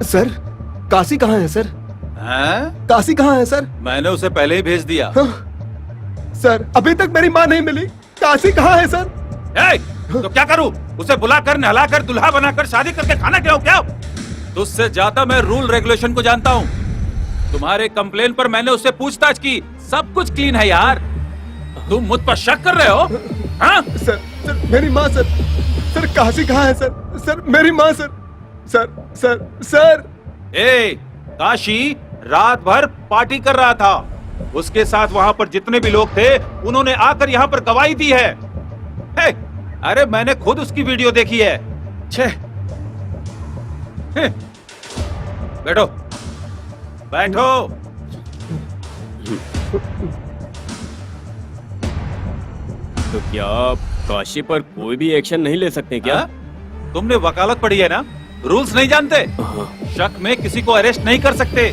Sir, Kashi कहाँ है sir? हैं? काशी कहाँ है सर? मैंने उसे पहले ही भेज दिया। हाँ? सर, अभी तक मेरी माँ नहीं मिली। काशी कहाँ है सर? तो क्या करूं? उसे बुलाकर नहलाकर दुल्हा बनाकर शादी करके खाना खिलाऊं क्या? तुझसे ज्यादा मैं रूल रेगुलेशन को जानता हूं। तुम्हारे कंप्लेन पर मैंने उससे पूछताछ की, सब कुछ क्लीन है यार। तुम मुझ पर शक कर रहे हो? हाँ? सर, मेरी माँ सर काशी कहाँ है सर? सर, मेरी माँ सर। ए, काशी रात भर पार्टी कर रहा था। उसके साथ वहां पर जितने भी लोग थे, उन्होंने आकर यहाँ पर गवाही दी है। हे, अरे मैंने खुद उसकी वीडियो देखी है। छे, बैठो बैठो। तो क्या आप काशी पर कोई भी एक्शन नहीं ले सकते क्या? तुमने वकालत पढ़ी है ना? रूल्स नहीं जानते? शक में किसी को अरेस्ट नहीं कर सकते,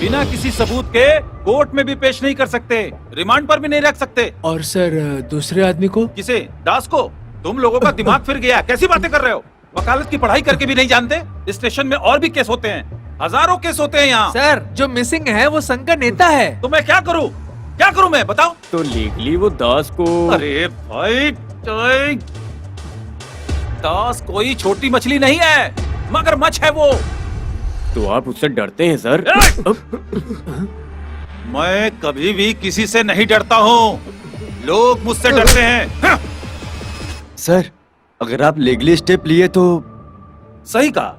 बिना किसी सबूत के कोर्ट में भी पेश नहीं कर सकते, रिमांड पर भी नहीं रख सकते। और सर दूसरे आदमी को? किसे? दास को? तुम लोगों का दिमाग फिर गया, कैसी बातें कर रहे हो? वकालत की पढ़ाई करके भी नहीं जानते? स्टेशन में और भी केस होते हैं, हजारों केस होते हैं यहाँ। सर, जो मिसिंग है वो संघ का नेता है। तो मैं क्या करूँ? क्या करूँ मैं, बताओ? तो लीगली वो दास को... अरे भाई, दास कोई छोटी मछली नहीं है, मगरमच्छ है वो। तो आप उससे डरते हैं सर? मैं कभी भी किसी से नहीं डरता हूँ, लोग मुझसे डरते हैं। सर, अगर आप लीगली स्टेप लिए तो... सही कहा।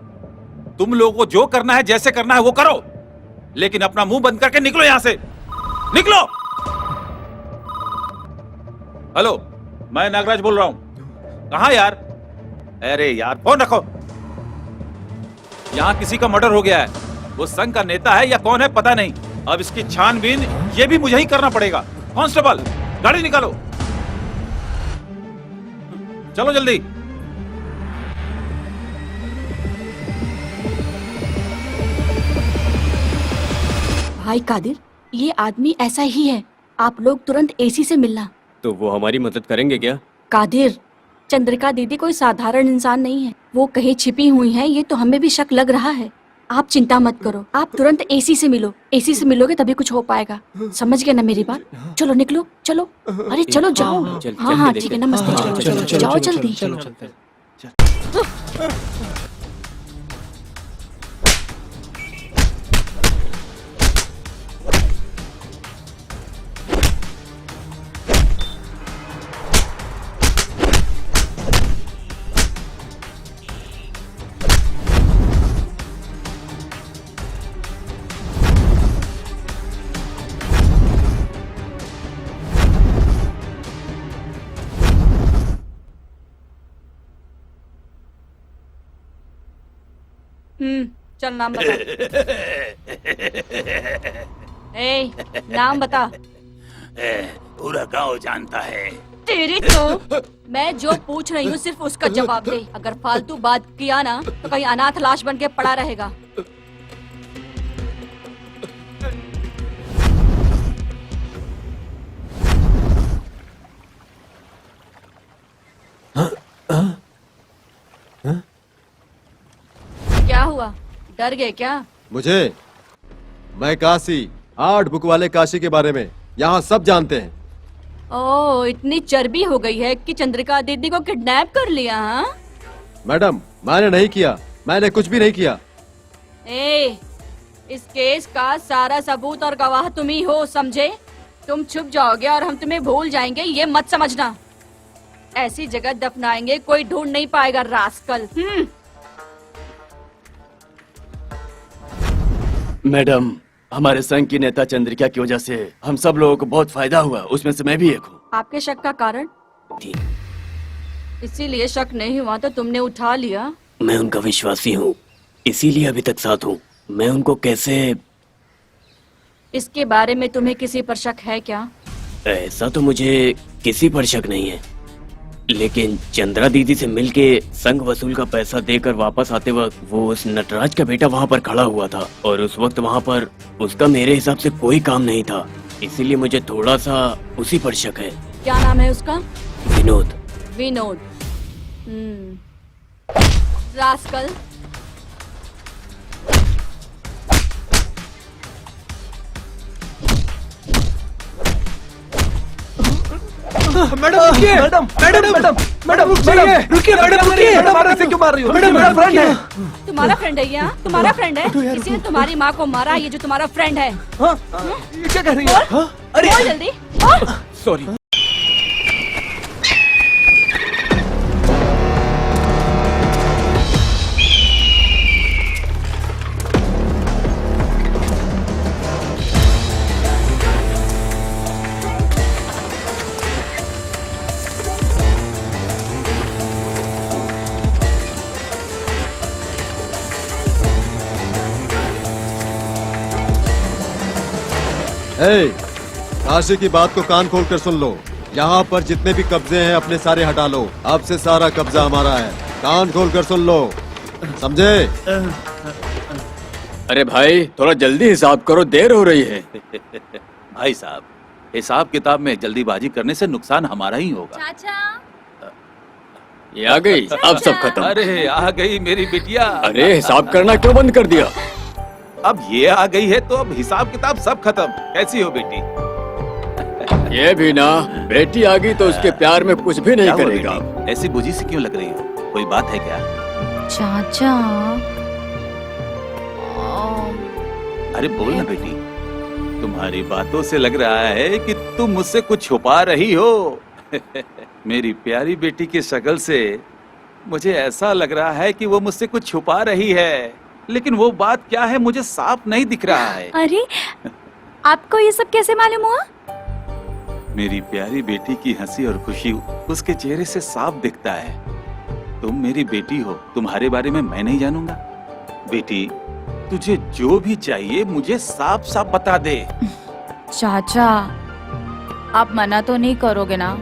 तुम लोगों को जो करना है, जैसे करना है वो करो, लेकिन अपना मुंह बंद करके निकलो यहाँ से, निकलो। हेलो, मैं नागराज बोल रहा हूँ। कहाँ यार? अरे यार, फोन रखो। यहाँ किसी का मर्डर हो गया है। वो संघ का नेता है या कौन है पता नहीं। अब इसकी छानबीन ये भी मुझे ही करना पड़ेगा। कांस्टेबल, गाड़ी निकालो, चलो जल्दी। भाई कादिर, ये आदमी ऐसा ही है। आप लोग तुरंत एसी से मिलना। तो वो हमारी मदद करेंगे क्या? कादिर, चंद्रिका दीदी कोई साधारण इंसान नहीं है, वो कहीं छिपी हुई है, ये तो हमें भी शक लग रहा है। आप चिंता मत करो, आप तुरंत एसी से मिलो। एसी से मिलोगे तभी कुछ हो पाएगा, समझ गए ना मेरी बात? चलो निकलो, चलो। अरे चलो जाओ। हाँ हाँ ठीक है, नमस्ते। चलो जाओ जल्दी। चल नाम बता। ए, नाम बता। पूरा गांव जानता है। तेरी तो मैं जो पूछ रही हूँ सिर्फ उसका जवाब दे। अगर फालतू बात किया ना तो कहीं अनाथ लाश बन के पड़ा रहेगा। क्या हुआ, डर गए क्या? मैं काशी, 8 बुक वाले काशी के बारे में यहाँ सब जानते हैं। ओह, इतनी चर्बी हो गई है कि चंद्रिका दीदी को किडनैप कर लिया? हाँ मैडम, मैंने नहीं किया, मैंने कुछ भी नहीं किया। इस केस का सारा सबूत और गवाह तुम ही हो, समझे? तुम छुप जाओगे और हम तुम्हें भूल जाएंगे, ये मत समझना। ऐसी जगह दफनाएंगे कोई ढूंढ नहीं पाएगा, रास्कल। मैडम, हमारे संघ की नेता चंद्रिका की वजह से हम सब लोगों को बहुत फायदा हुआ, उसमें से मैं भी एक हूँ। आपके शक का कारण? इसीलिए शक नहीं हुआ तो तुमने उठा लिया? मैं उनका विश्वासी हूँ, इसीलिए अभी तक साथ हूँ। मैं उनको कैसे... इसके बारे में तुम्हें किसी पर शक है क्या? ऐसा तो मुझे किसी पर शक नहीं है, लेकिन चंद्रा दीदी से मिलके संघ वसूल का पैसा देकर वापस आते वक्त वो उस नटराज का बेटा वहाँ पर खड़ा हुआ था और उस वक्त वहाँ पर उसका मेरे हिसाब से कोई काम नहीं था, इसीलिए मुझे थोड़ा सा उसी पर शक है। क्या नाम है उसका? विनोद। विनोद। रास्कल, मैडम रुकिए, मैडम मैडम मैडम मैडम रुकिए, मैडम रुकिए, मैडम ऐसे क्यों मार रही हो? मैडम मेरा फ्रेंड है। तुम्हारा फ्रेंड है ये? हाँ? तुम्हारा फ्रेंड है? किसी ने तुम्हारी माँ को मारा, ये जो तुम्हारा फ्रेंड है? हाँ, ये क्या कह रही है? हाँ? बोल जल्दी बोल। सॉरी। ए, काशी की बात को कान खोल कर सुन लो। यहाँ पर जितने भी कब्जे हैं अपने सारे हटा लो। अब से सारा कब्जा हमारा है। कान खोल कर सुन लो, समझे? अरे भाई थोड़ा जल्दी हिसाब करो, देर हो रही है। भाई साहब, हिसाब किताब में जल्दीबाजी करने से नुकसान हमारा ही होगा। चाचा ये आ गई, अब सब खत्म। अरे आ गई मेरी बिटिया। अरे हिसाब करना क्यों बंद कर दिया? अब ये आ गई है तो अब हिसाब किताब सब खत्म। कैसी हो बेटी? ये भी ना, बेटी आ गई तो उसके प्यार में कुछ भी नहीं क्या हुआ करेगा। बेटी? ऐसी बुझी सी क्यों लग रही हो? कोई बात है क्या? चाचा अरे बोल ना बेटी, तुम्हारी बातों से लग रहा है कि तुम मुझसे कुछ छुपा रही हो। मेरी प्यारी बेटी की शक्ल से मुझे ऐसा लग रहा है कि वो मुझसे कुछ छुपा रही है, लेकिन वो बात क्या है मुझे साफ नहीं दिख रहा है। अरे आपको ये सब कैसे मालूम हुआ? मेरी प्यारी बेटी की हंसी और खुशी उसके चेहरे से साफ दिखता है। तुम मेरी बेटी हो, तुम्हारे बारे में मैं नहीं जानूंगा? बेटी, तुझे जो भी चाहिए मुझे साफ साफ बता दे। चाचा आप मना तो नहीं करोगे ना?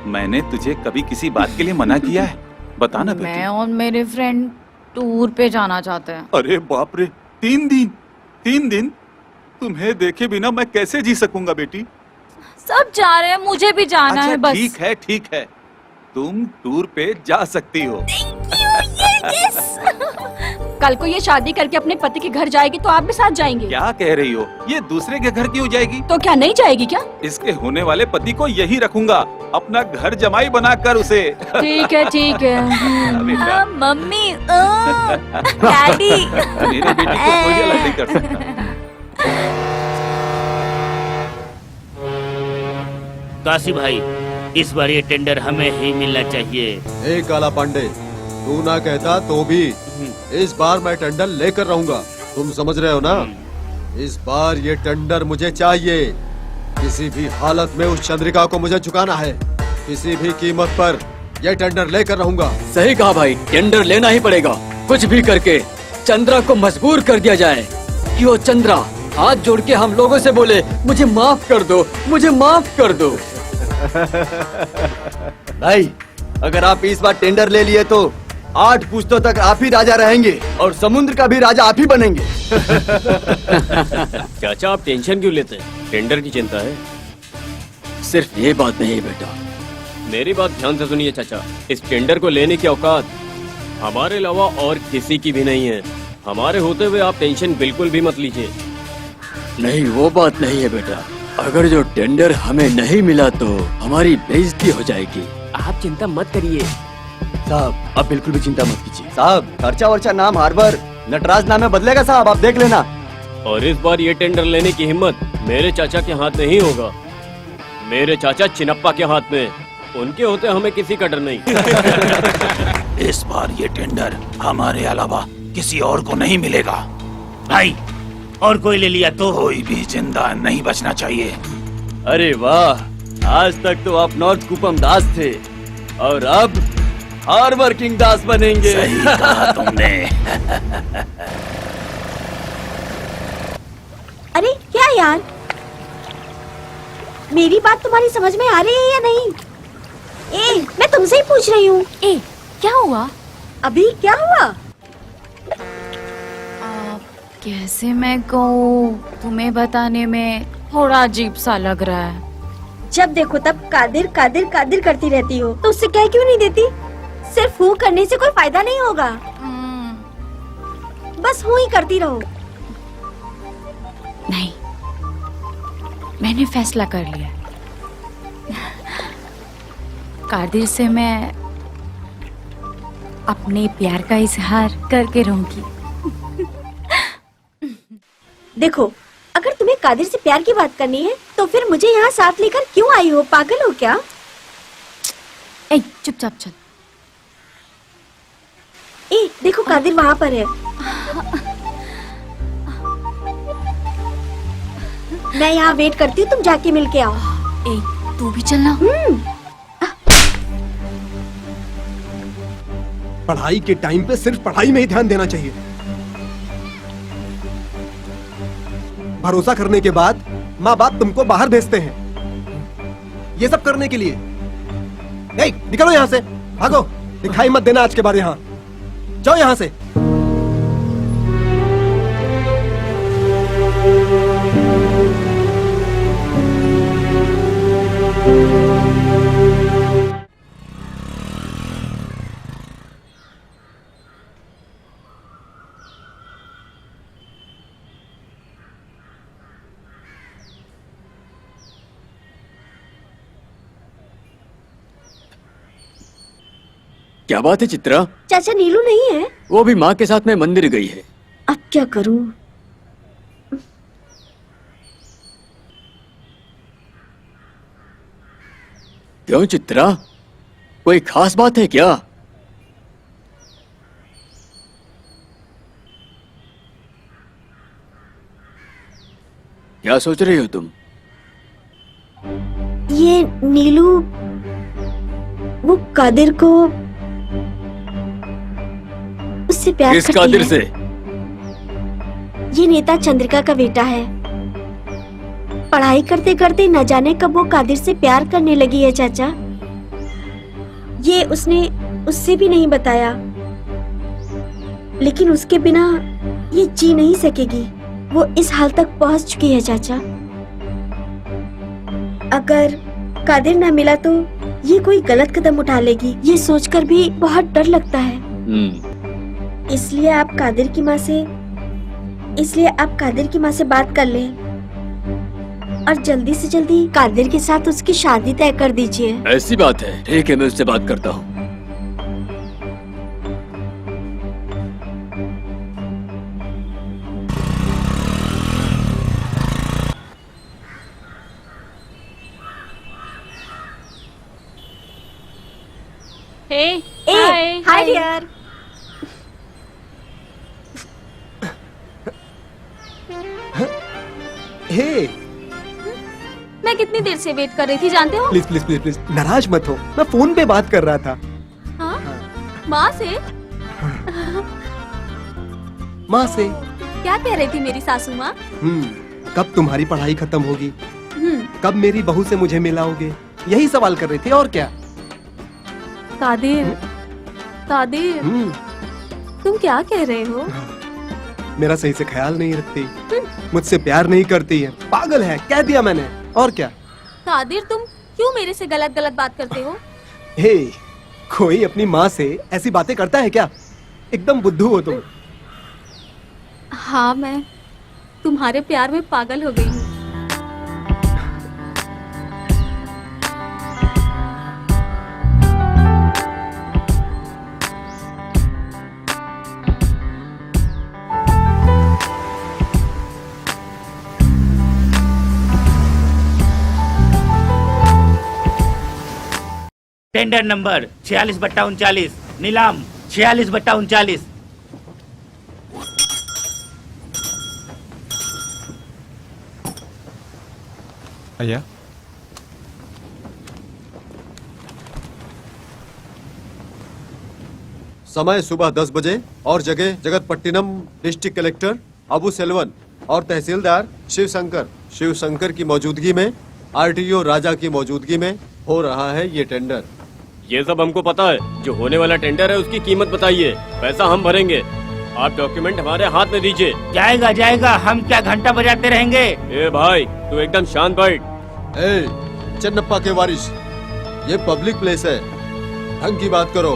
मैंने तुझे कभी किसी बात के लिए मना किया है? बता ना बेटी। मैं और मेरे फ्रेंड टूर पे जाना चाहते हैं। अरे बाप रे, 3 दिन तुम्हें देखे बिना मैं कैसे जी सकूंगा बेटी? सब जा रहे हैं, मुझे भी जाना है बस। ठीक है, तुम टूर पे जा सकती हो। कल को ये शादी करके अपने पति के घर जाएगी तो आप भी साथ जाएंगे? क्या कह रही हो? ये दूसरे के घर क्यों जाएगी? तो क्या नहीं जाएगी क्या? इसके होने वाले पति को यही रखूंगा, अपना घर जमाई बनाकर उसे। ठीक है बेटा, हाँ, मम्मी डैडी मेरे बेटी को कोई अलग नहीं कर सकता। काशी भाई, इस बार ये टेंडर हमें ही मिलना चाहिए। ए काला पांडे, तू ना कहता तो भी इस बार मैं टेंडर लेकर रहूंगा। तुम समझ रहे हो ना? इस बार ये टेंडर मुझे चाहिए। किसी भी हालत में उस चंद्रिका को मुझे चुकाना है। किसी भी कीमत पर ये टेंडर लेकर रहूंगा। सही कहा भाई, टेंडर लेना ही पड़ेगा। कुछ भी करके चंद्रा को मजबूर कर दिया जाए कि वो चंद्रा हाथ जोड़ के हम लोगों से बोले, मुझे माफ कर दो, मुझे माफ कर दो। भाई अगर आप इस बार टेंडर ले लिए तो 8 पुश्तों तक आप ही राजा रहेंगे और समुद्र का भी राजा आप ही बनेंगे। चाचा आप टेंशन क्यों लेते हैं? टेंडर की चिंता है। सिर्फ ये बात नहीं बेटा, मेरी बात ध्यान से सुनिए चाचा, इस टेंडर को लेने की औकात हमारे अलावा और किसी की भी नहीं है। हमारे होते हुए आप टेंशन बिल्कुल भी मत लीजिए। नहीं वो बात नहीं है बेटा, अगर जो टेंडर हमें नहीं मिला तो हमारी बेइज्जती हो जाएगी। आप चिंता मत करिए साहब, आप बिल्कुल भी चिंता मत कीजिए साहब। खर्चा वर्चा नाम हार्बर नटराज नाम में बदलेगा साहब, आप देख लेना। और इस बार ये टेंडर लेने की हिम्मत मेरे चाचा के हाथ में ही होगा। मेरे चाचा चिनप्पा के हाथ में, उनके होते हमें किसी का डर नहीं। इस बार ये टेंडर हमारे अलावा किसी और को नहीं मिलेगा। भाई और कोई ले लिया तो? कोई भी जिंदा नहीं बचना चाहिए। अरे वाह, आज तक तो आप नॉर्थ कुपम दास थे और अब हार्बर किंग दास बनेंगे। सही कहा तुमने। अरे क्या यार, मेरी बात तुम्हारी समझ में आ रही है या नहीं? मैं तुमसे ही पूछ रही हूँ। क्या हुआ? अभी क्या हुआ? कैसे मैं कहूँ, तुम्हें बताने में थोड़ा अजीब सा लग रहा है। जब देखो तब कादिर कादिर कादिर करती रहती हो, तो उससे कह क्यों नहीं देती? सिर्फ हूँ करने से कोई फायदा नहीं होगा। बस हूँ ही करती रहो। नहीं, मैंने फैसला कर लिया। कादिर से मैं अपने प्यार का इजहार करके रहूंगी। देखो, अगर तुम्हें कादिर से प्यार की बात करनी है तो फिर मुझे यहाँ साथ लेकर क्यों आई हो? पागल हो क्या? ए, चुपचाप चल। ए, देखो कादिर वहाँ पर है। मैं यहाँ वेट करती हूँ, तुम जाके मिल के आओ। ए, तू भी चलना। पढ़ाई के टाइम पे सिर्फ पढ़ाई में ही ध्यान देना चाहिए। भरोसा करने के बाद माँ बाप तुमको बाहर भेजते हैं ये सब करने के लिए। नहीं, निकलो यहाँ से, भागो। दिखाई मत देना आज के बाद यहाँ। जाओ यहाँ से। क्या बात है चित्रा? चाचा नीलू नहीं है? वो भी माँ के साथ में मंदिर गई है। अब क्या करूं? क्यों चित्रा, कोई खास बात है क्या? क्या सोच रही हो तुम? ये नीलू वो कादिर को उससे प्यार किस करती कादिर है। से? ये नेता चंद्रिका का बेटा है। पढ़ाई करते करते न जाने कब वो कादिर से प्यार करने लगी है चाचा। ये उसने उससे भी नहीं बताया, लेकिन उसके बिना ये जी नहीं सकेगी। वो इस हाल तक पहुंच चुकी है चाचा। अगर कादिर न मिला तो ये कोई गलत कदम उठा लेगी, ये सोचकर भी बहुत डर लगता है। इसलिए आप कादिर की माँ से बात कर लें और जल्दी से जल्दी कादिर के साथ उसकी शादी तय कर दीजिए। ऐसी बात है, ठीक है, मैं उससे बात करता हूँ। Hi dear. हे, मैं कितनी देर से वेट कर रही थी जानते हो? प्लीज प्लीज प्लीज प्लीज नाराज मत हो, मैं फोन पे बात कर रहा था। हाँ? माँ से? माँ से? क्या कह रही थी मेरी सासू माँ? कब तुम्हारी पढ़ाई खत्म होगी, हम्म। कब मेरी बहू से मुझे मिलाओगे, यही सवाल कर रही थी और क्या। कादिर, कादिर, तुम क्या कह रहे हो? मेरा सही से ख्याल नहीं रखती, मुझसे प्यार नहीं करती है, पागल है, कह दिया मैंने, और क्या। कादिर, तुम क्यों मेरे से गलत गलत बात करते हो? हे, कोई अपनी माँ से ऐसी बातें करता है क्या? एकदम बुद्धू हो तुम। हाँ, मैं तुम्हारे प्यार में पागल हो गई हूँ। टेंडर नंबर 46/39, नीलाम 46/39। भैया, समय सुबह 10 बजे और जगह जगतपट्टिनम। डिस्ट्रिक्ट कलेक्टर अबू सेल्वन और तहसीलदार शिव शंकर की मौजूदगी में, आरटीओ राजा की मौजूदगी में हो रहा है ये टेंडर। ये सब हमको पता है। जो होने वाला टेंडर है उसकी कीमत बताइए, पैसा हम भरेंगे। आप डॉक्यूमेंट हमारे हाथ में दीजिए। जाएगा जाएगा, हम क्या घंटा बजाते रहेंगे? ए भाई, तू एकदम शांत बैठ। ए, चन्नप्पा के वारिस, ये पब्लिक प्लेस है, ढंग की बात करो।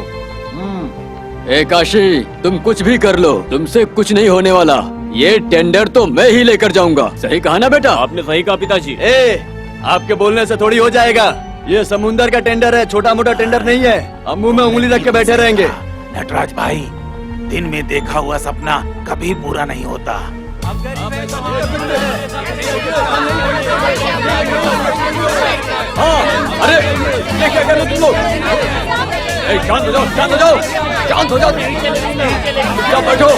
ए काशी, तुम कुछ भी कर लो, तुमसे कुछ नहीं होने वाला। ये टेंडर तो मैं ही लेकर जाऊंगा। सही कहा ना बेटा? आपने सही कहा पिताजी। ए, आपके बोलने से थोड़ी हो जाएगा। ये समुंदर का टेंडर है, छोटा मोटा टेंडर नहीं है। हम मुंह में उंगली रख के बैठे रहेंगे। नटराज भाई, दिन में देखा हुआ सपना कभी पूरा नहीं होता। हाँ, अरे ये क्या कर रहे हो तुम लोग? शांत हो जाओ, शांत हो जाओ, शांत हो जाओ। क्या बैठो।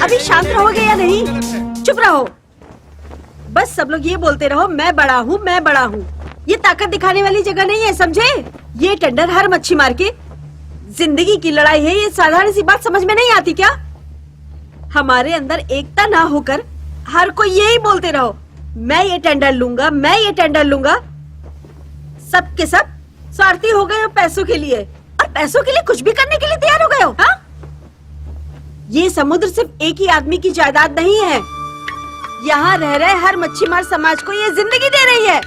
अभी शांत रहोगे या नहीं? चुप रहो। बस सब लोग ये बोलते रहो, मैं बड़ा हूँ, मैं बड़ा हूँ। ये ताकत दिखाने वाली जगह नहीं है, समझे? ये टेंडर हर मच्छी मार के जिंदगी की लड़ाई है। ये साधारण सी बात समझ में नहीं आती क्या? हमारे अंदर एकता ना होकर हर कोई यही बोलते रहो, मैं ये टेंडर लूंगा, मैं ये टेंडर लूंगा। सब के सब स्वार्थी हो गए हो पैसों के लिए, और पैसों के लिए कुछ भी करने के लिए तैयार हो गए हो। हाँ? ये समुद्र सिर्फ एक ही आदमी की जायदाद नहीं है। यहाँ रह रहे हर मच्छीमार समाज को ये जिंदगी दे रही है।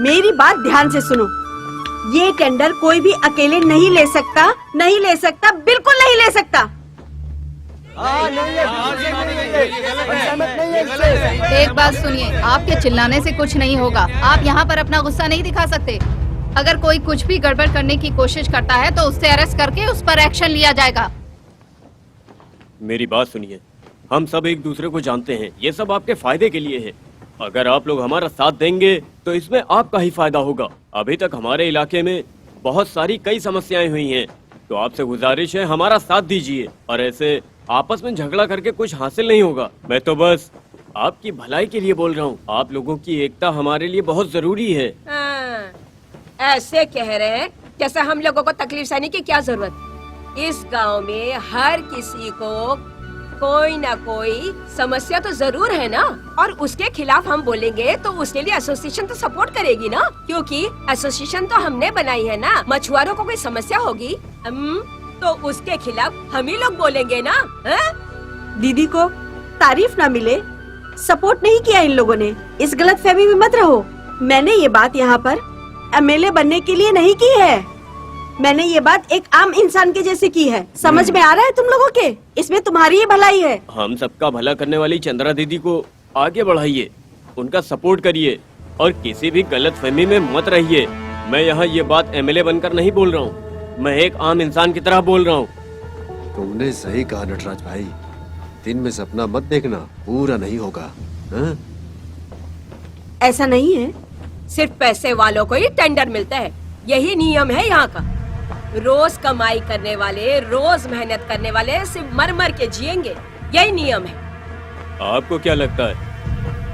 मेरी बात ध्यान से सुनो, ये टेंडर कोई भी अकेले नहीं ले सकता, नहीं ले सकता, बिल्कुल नहीं ले सकता। एक बात सुनिए, आपके चिल्लाने से कुछ नहीं होगा। आप यहाँ पर अपना गुस्सा नहीं दिखा सकते। अगर कोई कुछ भी गड़बड़ करने की कोशिश करता है तो उससे अरेस्ट करके उस पर एक्शन लिया जाएगा। मेरी बात सुनिए, हम सब एक दूसरे को जानते हैं। ये सब आपके फायदे के लिए है। अगर आप लोग हमारा साथ देंगे तो इसमें आपका ही फायदा होगा। अभी तक हमारे इलाके में बहुत सारी कई समस्याएं हुई हैं, तो आपसे गुजारिश है हमारा साथ दीजिए। और ऐसे आपस में झगड़ा करके कुछ हासिल नहीं होगा। मैं तो बस आपकी भलाई के लिए बोल रहा हूँ। आप लोगों की एकता हमारे लिए बहुत जरूरी है। ऐसे कह रहे हैं जैसे हम लोगों को तकलीफ सहने की क्या जरूरत। इस गांव में हर किसी को कोई ना कोई समस्या तो जरूर है ना, और उसके खिलाफ हम बोलेंगे तो उसके लिए एसोसिएशन तो सपोर्ट करेगी ना, क्योंकि एसोसिएशन तो हमने बनाई है ना। मछुआरों को कोई समस्या होगी तो उसके खिलाफ हम ही लोग बोलेंगे ना। दीदी को तारीफ ना मिले, सपोर्ट नहीं किया इन लोगों ने, इस गलतफहमी में मत रहो। मैंने ये बात यहाँ पर एमएलए बनने के लिए नहीं की है। मैंने ये बात एक आम इंसान के जैसे की है। समझ में आ रहा है तुम लोगों के? इसमें तुम्हारी ही भलाई है। हम सबका भला करने वाली चंद्रा दीदी को आगे बढ़ाइए, उनका सपोर्ट करिए और किसी भी गलतफहमी में मत रहिए। मैं यहाँ ये बात एमएलए बनकर नहीं बोल रहा हूँ, मैं एक आम इंसान की तरह बोल रहा हूँ। तुमने सही कहा नटराज भाई, दिन में सपना मत देखना, पूरा नहीं होगा। हाँ? ऐसा नहीं है, सिर्फ पैसे वालों को ही टेंडर मिलता है, यही नियम है यहाँ का। रोज कमाई करने वाले, रोज मेहनत करने वाले सिर्फ मर मर के जिएंगे, यही नियम है। आपको क्या लगता है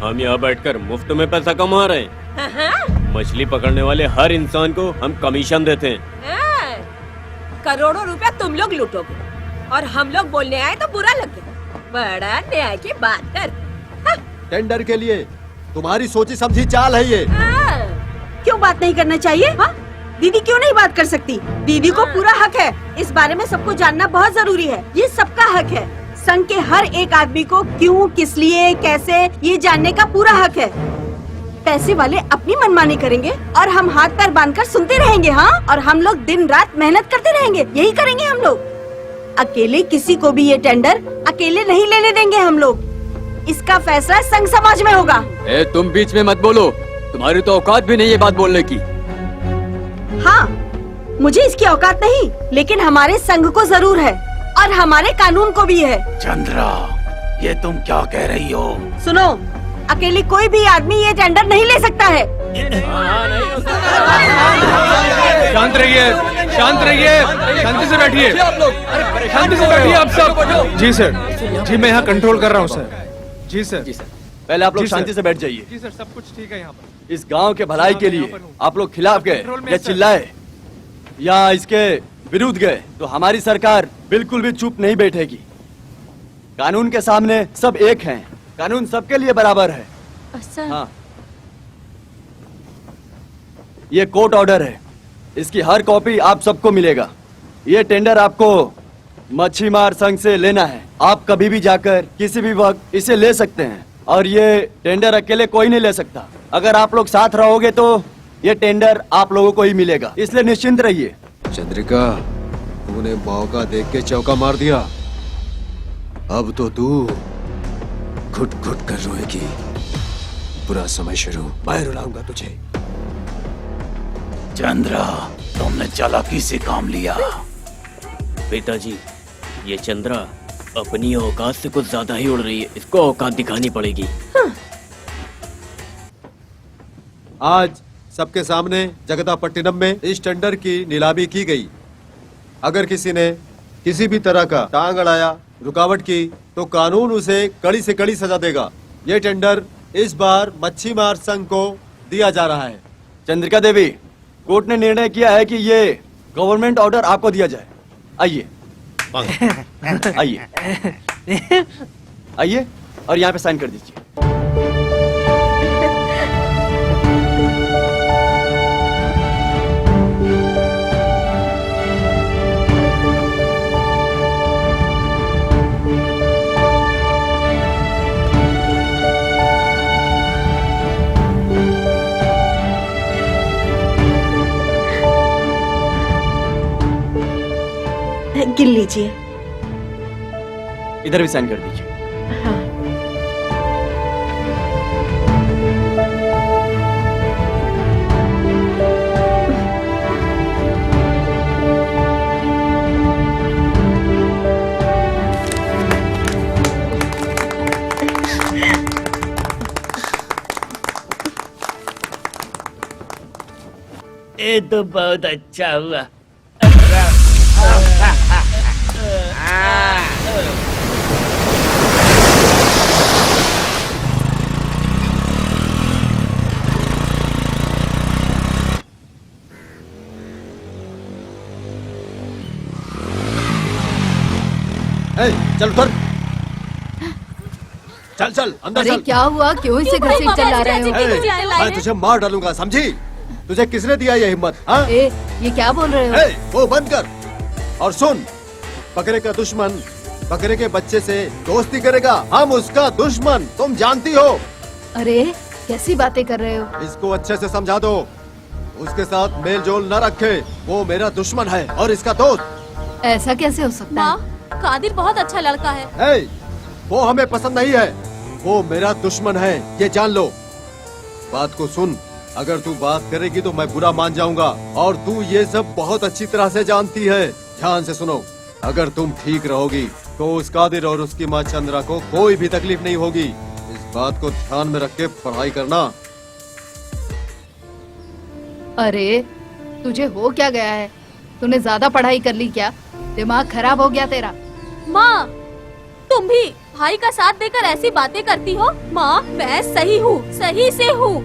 हम यहाँ बैठकर मुफ्त में पैसा कमा रहे हैं? मछली पकड़ने वाले हर इंसान को हम कमीशन देते हैं। करोड़ों रुपया तुम लोग लूटोगे और हम लोग बोलने आए तो बुरा लगे। बड़ा न्याय की बात कर। टेंडर के लिए तुम्हारी सोची समझी चाल है ये। क्यों बात नहीं करना चाहिए? हाँ? दीदी क्यों नहीं बात कर सकती? दीदी को पूरा हक है। इस बारे में सबको जानना बहुत जरूरी है। ये सबका हक है। संघ के हर एक आदमी को क्यों, किस लिए, कैसे, ये जानने का पूरा हक है। पैसे वाले अपनी मनमानी करेंगे और हम हाथ पैर बांधकर सुनते रहेंगे। हाँ, और हम लोग दिन रात मेहनत करते रहेंगे, यही करेंगे हम लोग। अकेले किसी को भी ये टेंडर अकेले नहीं लेने देंगे हम लोग। इसका फैसला संघ समाज में होगा। तुम बीच में मत बोलो, तुम्हारी तो औकात भी नहीं है बात बोलने की। हाँ, मुझे इसकी औकात नहीं, लेकिन हमारे संघ को जरूर है और हमारे कानून को भी है। चंद्रा, ये तुम क्या कह रही हो? सुनो, अकेले कोई भी आदमी ये टेंडर नहीं ले सकता है। शांत रहिए, शांत रहिए, शांति से बैठिए, शांति से बैठिए आप सब। जी सर, जी मैं यहाँ कंट्रोल कर रहा हूँ सर। जी सर, जी सर। पहले आप लोग शांति से बैठ जाइए। जी सर, सब कुछ ठीक है यहाँ पर। इस गांव के भलाई के लिए आप लोग खिलाफ गए या चिल्लाए या इसके विरुद्ध गए तो हमारी सरकार बिल्कुल भी चुप नहीं बैठेगी। कानून के सामने सब एक हैं, कानून सबके लिए बराबर है। हाँ, ये कोर्ट ऑर्डर है, इसकी हर कॉपी आप सबको मिलेगा। ये टेंडर आपको मच्छीमार संघ से लेना है। आप कभी भी जाकर किसी भी वक्त इसे ले सकते हैं और ये टेंडर अकेले कोई नहीं ले सकता। अगर आप लोग साथ रहोगे तो ये टेंडर आप लोगों को ही मिलेगा, इसलिए निश्चिंत रहिए। चंद्रिका, तूने मौका देख के चौका मार दिया। अब तो तू घुट घुट कर रोएगी। बुरा समय शुरू, मैं रुलाऊंगा तुझे। चंद्रा, तुमने चालाकी से काम लिया। पिताजी, ये चंद्रा अपनी औकात से कुछ ज्यादा ही उड़ रही है, इसको औकात दिखानी पड़ेगी। आज सबके सामने जगदापट्टिनम में इस टेंडर की नीलामी की गई। अगर किसी ने किसी भी तरह का टांग अड़ाया, रुकावट की, तो कानून उसे कड़ी से कड़ी सजा देगा। ये टेंडर इस बार मच्छीमार संघ को दिया जा रहा है। चंद्रिका देवी, कोर्ट ने निर्णय किया है कि ये गवर्नमेंट ऑर्डर आपको दिया जाए। आइए आइए आइए और यहाँ पे साइन कर दीजिए। गिन लीजिए। इधर भी साइन कर दीजिए। हाँ। ये तो बहुत अच्छा हुआ। चल उतर, चल चल अंदर अरे चल। क्या हुआ? क्यों इसे घसीट कर ला रहे हो? मैं तुझे मार डालूंगा, समझी? तुझे किसने दिया ये हिम्मत? हाँ? ये क्या बोल रहे हो? वो बंद कर और सुन। बकरे का दुश्मन बकरे के बच्चे से दोस्ती करेगा, हम उसका दुश्मन, तुम जानती हो। अरे कैसी बातें कर रहे हो? इसको अच्छे से समझा दो, उसके साथ मेल जोल न रखे। वो मेरा दुश्मन है और इसका दोस्त। ऐसा कैसे हो सकता है? कादिर बहुत अच्छा लड़का है। वो हमें पसंद नहीं है, वो मेरा दुश्मन है, ये जान लो। बात को सुन, अगर तू बात करेगी तो मैं बुरा मान जाऊंगा और तू ये सब बहुत अच्छी तरह से जानती है। ध्यान से सुनो, अगर तुम ठीक रहोगी तो उस कादिर और उसकी माँ चंद्रा को कोई भी तकलीफ नहीं होगी। इस बात को ध्यान में रख के पढ़ाई करना। अरे तुझे हो क्या गया है? तूने ज्यादा पढ़ाई कर ली क्या? दिमाग खराब हो गया तेरा? माँ, तुम भी भाई का साथ देकर ऐसी बातें करती हो? माँ, मैं सही हूँ, सही से हूँ।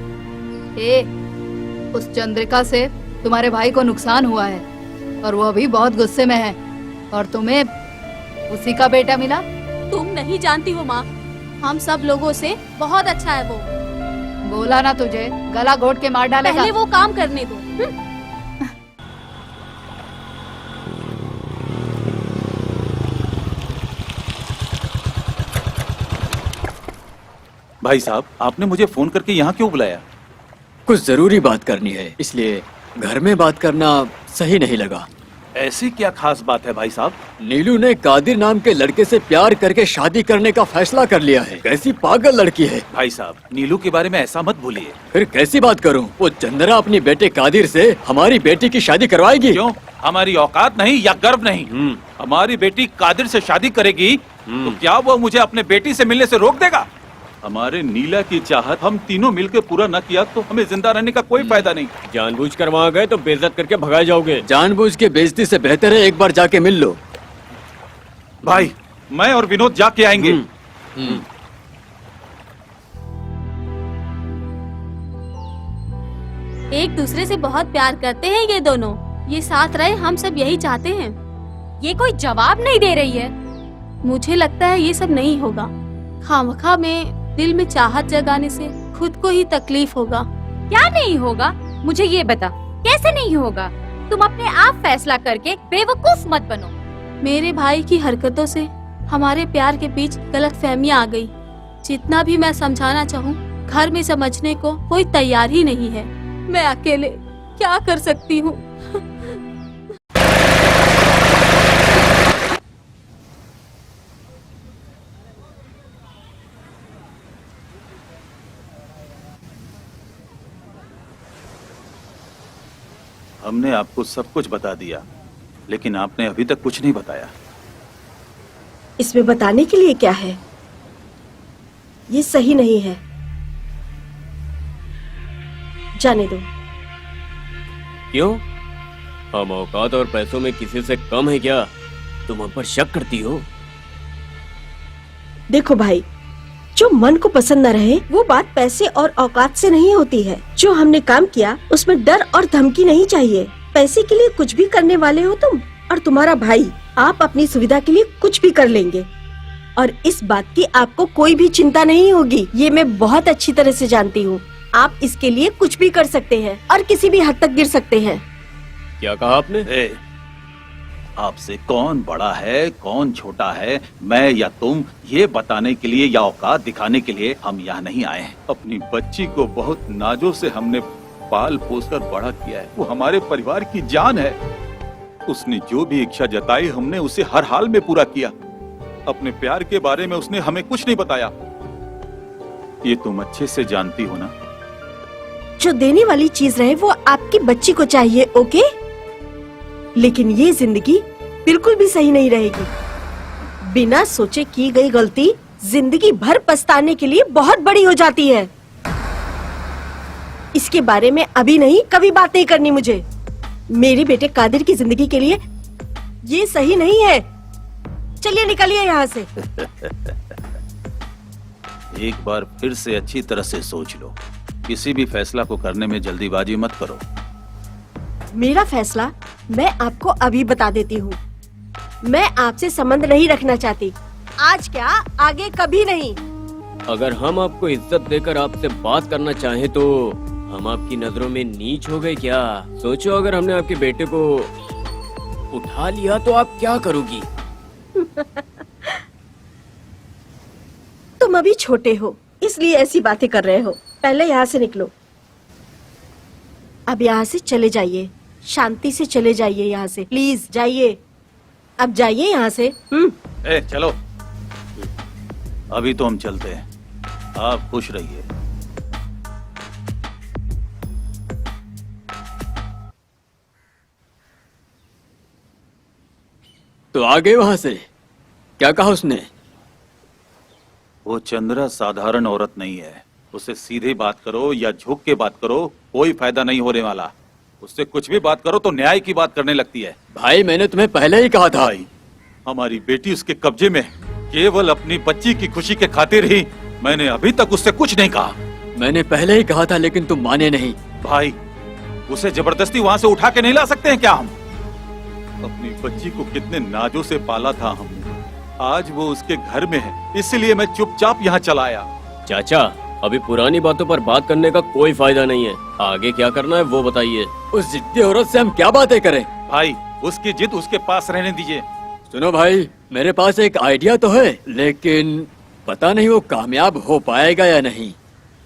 उस चंद्रिका से तुम्हारे भाई को नुकसान हुआ है और वो अभी बहुत गुस्से में है और तुम्हें उसी का बेटा मिला। तुम नहीं जानती हो माँ, हम सब लोगों से बहुत अच्छा है वो। बोला ना तुझे, गला घोट के मार डालेगा। पहले वो काम करने दो। भाई साहब, आपने मुझे फोन करके यहाँ क्यों बुलाया? कुछ जरूरी बात करनी है, इसलिए घर में बात करना सही नहीं लगा। ऐसी क्या खास बात है भाई साहब? नीलू ने कादिर नाम के लड़के से प्यार करके शादी करने का फैसला कर लिया है। कैसी पागल लड़की है। भाई साहब, नीलू के बारे में ऐसा मत भूलिए। फिर कैसी बात करूं? वो चंद्रा अपनी बेटे कादिर से हमारी बेटी की शादी करवाएगी। क्यों? हमारी औकात नहीं या गर्व नहीं? हमारी बेटी कादिर से शादी करेगी तो क्या वो मुझे अपने बेटी से मिलने से रोक देगा? हमारे नीला की चाहत हम तीनों मिलकर पूरा न किया तो हमें जिंदा रहने का कोई फायदा नहीं। जानबूझकर वहाँ गए तो बेइज्जत करके भगाए जाओगे। जानबूझ के बेइज्जती से बेहतर है एक बार जाके मिल लो। भाई, मैं और विनोद जाके आएंगे। एक दूसरे से बहुत प्यार करते हैं ये दोनों। ये साथ रहे, हम सब यही चाहते हैं। ये कोई जवाब नहीं दे रही है। मुझे लगता है ये सब नहीं होगा। खामखा में दिल में चाहत जगाने से खुद को ही तकलीफ होगा। क्या नहीं होगा? मुझे ये बता, कैसे नहीं होगा? तुम अपने आप फैसला करके बेवकूफ मत बनो। मेरे भाई की हरकतों से हमारे प्यार के बीच गलतफहमियां आ गई। जितना भी मैं समझाना चाहूँ, घर में समझने को कोई तैयार ही नहीं है। मैं अकेले क्या कर सकती हूँ? हमने आपको सब कुछ बता दिया, लेकिन आपने अभी तक कुछ नहीं बताया। इसमें बताने के लिए क्या है? ये सही नहीं है, जाने दो। क्यों? हम औकात और पैसों में किसी से कम है क्या? तुम हम पर शक करती हो? देखो भाई, जो मन को पसंद न रहे वो बात पैसे और औकात से नहीं होती है। जो हमने काम किया उसमें डर और धमकी नहीं चाहिए। पैसे के लिए कुछ भी करने वाले हो तुम और तुम्हारा भाई, आप अपनी सुविधा के लिए कुछ भी कर लेंगे और इस बात की आपको कोई भी चिंता नहीं होगी। ये मैं बहुत अच्छी तरह से जानती हूँ। आप इसके लिए कुछ भी कर सकते हैं और किसी भी हद तक गिर सकते हैं। क्या कहा आपने? आपसे कौन बड़ा है कौन छोटा है, मैं या तुम, ये बताने के लिए या औकात दिखाने के लिए हम यहाँ नहीं आए हैं। अपनी बच्ची को बहुत नाजों से हमने पाल पोस कर बड़ा किया है। वो हमारे परिवार की जान है। उसने जो भी इच्छा जताई हमने उसे हर हाल में पूरा किया। अपने प्यार के बारे में उसने हमें कुछ नहीं बताया। ये तुम अच्छे से जानती हो ना। जो देने वाली चीज रहे वो आपकी बच्ची को चाहिए, ओके? लेकिन ये जिंदगी बिल्कुल भी सही नहीं रहेगी। बिना सोचे की गई गलती जिंदगी भर पछताने के लिए बहुत बड़ी हो जाती है। इसके बारे में अभी नहीं, कभी बात नहीं करनी मुझे। मेरे बेटे कादिर की जिंदगी के लिए ये सही नहीं है। चलिए निकलिए यहाँ से। एक बार फिर से अच्छी तरह से सोच लो। किसी भी फैसला को करने में जल्दीबाजी मत करो। मेरा फैसला मैं आपको अभी बता देती हूँ। मैं आपसे संबंध नहीं रखना चाहती, आज क्या आगे कभी नहीं। अगर हम आपको इज्जत देकर आपसे बात करना चाहें तो हम आपकी नजरों में नीच हो गए क्या? सोचो, अगर हमने आपके बेटे को उठा लिया तो आप क्या करोगी? तुम अभी छोटे हो इसलिए ऐसी बातें कर रहे हो। पहले यहाँ से निकलो। अब यहाँ से चले जाइए, शांति से चले जाइए यहाँ से, प्लीज जाइए। अब जाइए यहाँ से। चलो, अभी तो हम चलते हैं। आप खुश रहिए। तो आ गए वहां से? क्या कहा उसने? वो चंद्रा साधारण औरत नहीं है। उससे सीधे बात करो या झुक के बात करो, कोई फायदा नहीं होने वाला। उससे कुछ भी बात करो तो न्याय की बात करने लगती है। भाई, मैंने तुम्हें पहले ही कहा था। भाई, हमारी बेटी उसके कब्जे में, केवल अपनी बच्ची की खुशी के खातिर ही मैंने अभी तक उससे कुछ नहीं कहा। मैंने पहले ही कहा था लेकिन तुम माने नहीं। भाई, उसे जबरदस्ती वहाँ से उठा के नहीं ला सकते हैं क्या हम? अपनी बच्ची को कितने नाजों से पाला था हमने। आज वो उसके घर में है, इसलिए मैं चुपचाप यहाँ चला आया। चाचा, अभी पुरानी बातों पर बात करने का कोई फायदा नहीं है। आगे क्या करना है वो बताइए। उस जिद्दी औरत से हम क्या बातें करें? भाई, उसकी जिद उसके पास रहने दीजिए। सुनो भाई, मेरे पास एक आइडिया तो है, लेकिन पता नहीं वो कामयाब हो पाएगा या नहीं।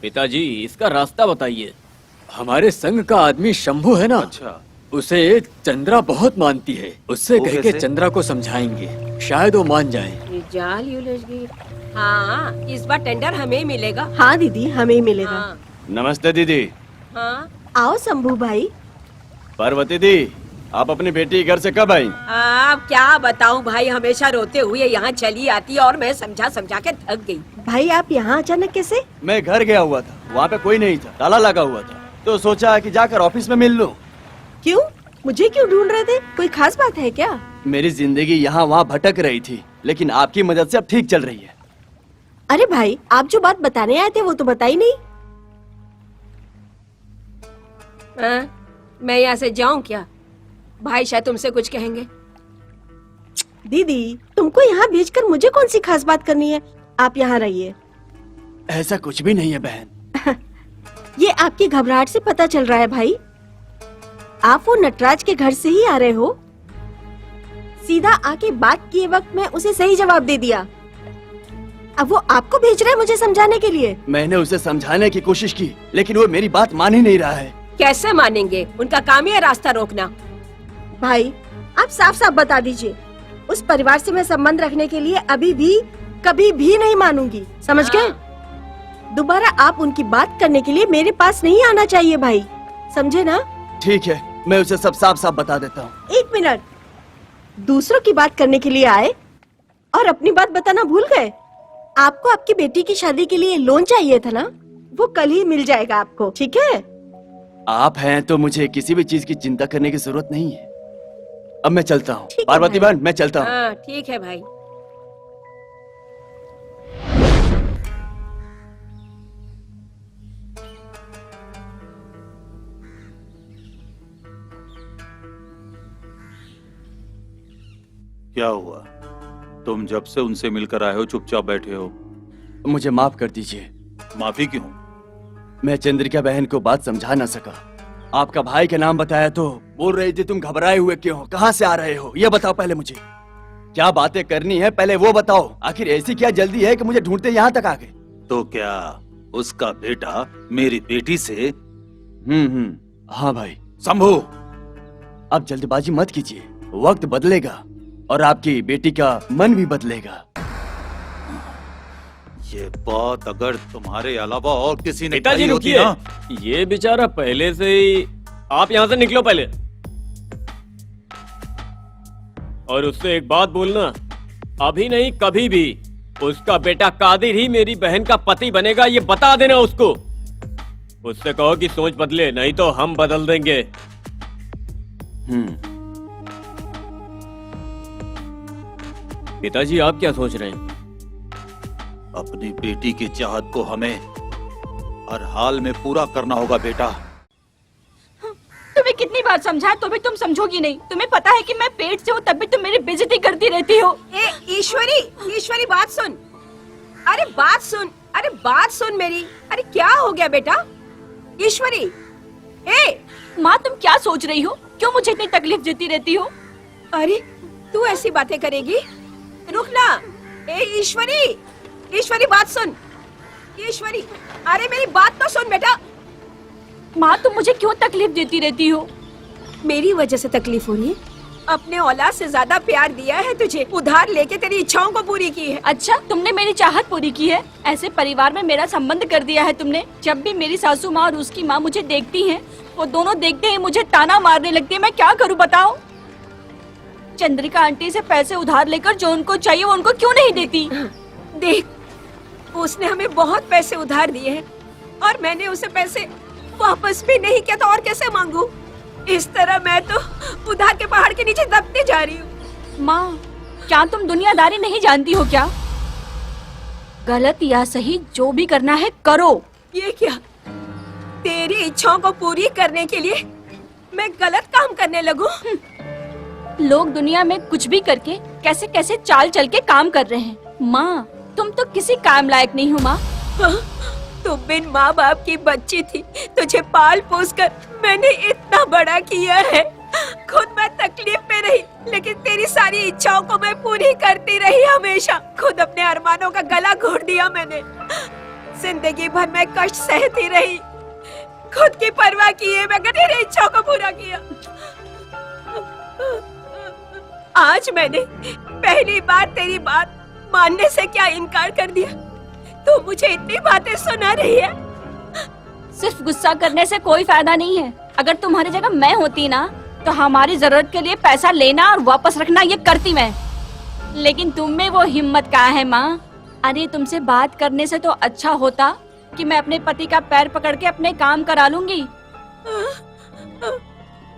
पिताजी, इसका रास्ता बताइए। हमारे संघ का आदमी शंभू है ना? अच्छा। उसे चंद्रा बहुत मानती है। उससे कह के चंद्रा को समझाएंगे, शायद वो मान जाए। जाल उलझ गई। हाँ, इस बार टेंडर हमें ही मिलेगा। हाँ दीदी, हमें ही मिलेगा। हाँ। नमस्ते दीदी। हाँ। आओ शंभू भाई। पार्वती दी, आप अपनी बेटी घर से कब आई? अब क्या बताऊं भाई, हमेशा रोते हुए यहाँ चली आती है और मैं समझा समझा के थक गई। भाई, आप यहाँ अचानक कैसे? मैं घर गया हुआ था, वहाँ पे कोई नहीं था, ताला लगा हुआ था, तो सोचा कि जाकर ऑफिस में मिल लूं। क्यों? मुझे क्यों ढूंढ रहे थे? कोई खास बात है क्या? मेरी जिंदगी यहाँ वहाँ भटक रही थी, लेकिन आपकी मदद से अब ठीक चल रही है। अरे भाई, आप जो बात बताने आए थे वो तो बताई नहीं। मैं यहाँ से जाऊँ क्या? भाई शायद तुमसे कुछ कहेंगे। दीदी, तुमको यहाँ भेजकर मुझे कौन सी खास बात करनी है? आप यहाँ रहिए। ऐसा कुछ भी नहीं है बहन। ये आपकी घबराहट से पता चल रहा है भाई। आप वो नटराज के घर से ही आ रहे हो। सीधा आके बात किए वक्त मैं उसे सही जवाब दे दिया। अब वो आपको भेज रहा है मुझे समझाने के लिए। मैंने उसे समझाने की कोशिश की, लेकिन वो मेरी बात मान ही नहीं रहा है। कैसे मानेंगे? उनका काम ही है रास्ता रोकना। भाई, आप साफ साफ बता दीजिए। उस परिवार से मैं संबंध रखने के लिए अभी भी कभी भी नहीं मानूंगी, समझ गए? दोबारा आप उनकी बात करने के लिए मेरे पास नहीं आना चाहिए भाई, समझे ना? ठीक है, मैं उसे सब साफ साफ बता देता हूँ। 1 मिनट, दूसरों की बात करने के लिए आए और अपनी बात बताना भूल गए। आपको आपकी बेटी की शादी के लिए लोन चाहिए था ना, वो कल ही मिल जाएगा आपको, ठीक है? आप हैं तो मुझे किसी भी चीज की चिंता करने की जरूरत नहीं है। अब मैं चलता हूँ। ठीक है पार्वती भाई। बहन, मैं चलता हूँ। हाँ ठीक है भाई। क्या हुआ? तुम जब से उनसे मिलकर आए हो चुपचाप बैठे हो। मुझे माफ कर दीजिए। माफी क्यों? मैं चंद्रिका बहन को बात समझा ना सका। आपका भाई का नाम बताया तो बोल रही थी तुम घबराए हुए क्यों हो, कहाँ से आ रहे हो, ये बताओ पहले मुझे। क्या बातें करनी है पहले वो बताओ। आखिर ऐसी क्या जल्दी है कि मुझे ढूंढते यहाँ तक आ गए? तो क्या उसका बेटा मेरी बेटी से? हाँ भाई। शंभू, आप जल्दबाजी मत कीजिए, वक्त बदलेगा और आपकी बेटी का मन भी बदलेगा। ये बात अगर तुम्हारे अलावा और किसी ने पिताजी कही होती रुकिए, ना, ये बेचारा पहले से ही। आप यहाँ से निकलो पहले। और उससे एक बात बोलना, अभी नहीं कभी भी उसका बेटा कादिर ही मेरी बहन का पति बनेगा, ये बता देना उसको। उससे कहो कि सोच बदले, नहीं तो हम बदल देंगे। पिताजी आप क्या सोच रहे हैं? अपनी बेटी की चाहत को हमें हर हाल में पूरा करना होगा बेटा। तुम्हें कितनी बार समझाया तो भी तुम समझोगी नहीं। तुम्हें पता है कि मैं पेट से हूँ, तब भी तुम मेरी बेइज्जती करती रहती हो। ए ईश्वरी, ईश्वरी बात सुन। अरे बात सुन, अरे बात सुन मेरी। अरे क्या हो गया बेटा? ईश्वरी, ए माँ तुम क्या सोच रही हो? क्यों मुझे इतनी तकलीफ देती रहती हो? अरे तू ऐसी बातें करेगी? रुक ना। ए ईश्वरी, ईश्वरी बात सुन। ईश्वरी, अरे मेरी बात तो सुन बेटा। माँ तुम मुझे क्यों तकलीफ देती रहती हो? मेरी वजह से तकलीफ हो रही है? अपने औलाद से ज्यादा प्यार दिया है तुझे, उधार लेके तेरी इच्छाओं को पूरी की है। अच्छा, तुमने मेरी चाहत पूरी की है? ऐसे परिवार में मेरा संबंध कर दिया है तुमने। जब भी मेरी सासू माँ और उसकी माँ मुझे देखती हैं, वो दोनों देखते ही मुझे ताना मारने लगती है। मैं क्या करूँ बताओ? चंद्रिका आंटी से पैसे उधार लेकर जो उनको चाहिए वो उनको क्यों नहीं देती? देख, उसने हमें बहुत पैसे उधार दिए हैं और मैंने उसे पैसे वापस भी नहीं किया, तो और कैसे मांगू? इस तरह मैं तो उधार के पहाड़ के नीचे दबते जा रही हूँ। माँ, क्या तुम दुनियादारी नहीं जानती हो क्या? गलत या सही जो भी करना है करो। ये क्या? तेरी इच्छाओं को पूरी करने के लिए मैं गलत काम करने लगूं? लोग दुनिया में कुछ भी करके कैसे कैसे चाल चल के काम कर रहे हैं। माँ, तुम तो किसी काम लायक नहीं हो माँ। तू बिन माँ बाप की बच्ची थी, तुझे पाल पोस कर मैंने इतना बड़ा किया है। खुद मैं तकलीफ में रही, लेकिन तेरी सारी इच्छाओं को मैं पूरी करती रही हमेशा। खुद अपने अरमानों का गला घोट दिया मैंने। जिंदगी भर मैं कष्ट सहती रही, खुद की परवाह किए बगैर तेरी इच्छाओं को पूरा किया। आज मैंने पहली बार तेरी बात मानने से क्या इनकार कर दिया? तू मुझे इतनी बातें सुना रही है? सिर्फ गुस्सा करने से कोई फायदा नहीं है। अगर तुम्हारी जगह मैं होती ना, तो हमारी जरूरत के लिए पैसा लेना और वापस रखना ये करती मैं। लेकिन तुम में वो हिम्मत कहाँ है माँ? अरे तुमसे बात करने से तो अच्छा होता कि मैं अपने पति का पैर पकड़ के अपने काम करा लूंगी।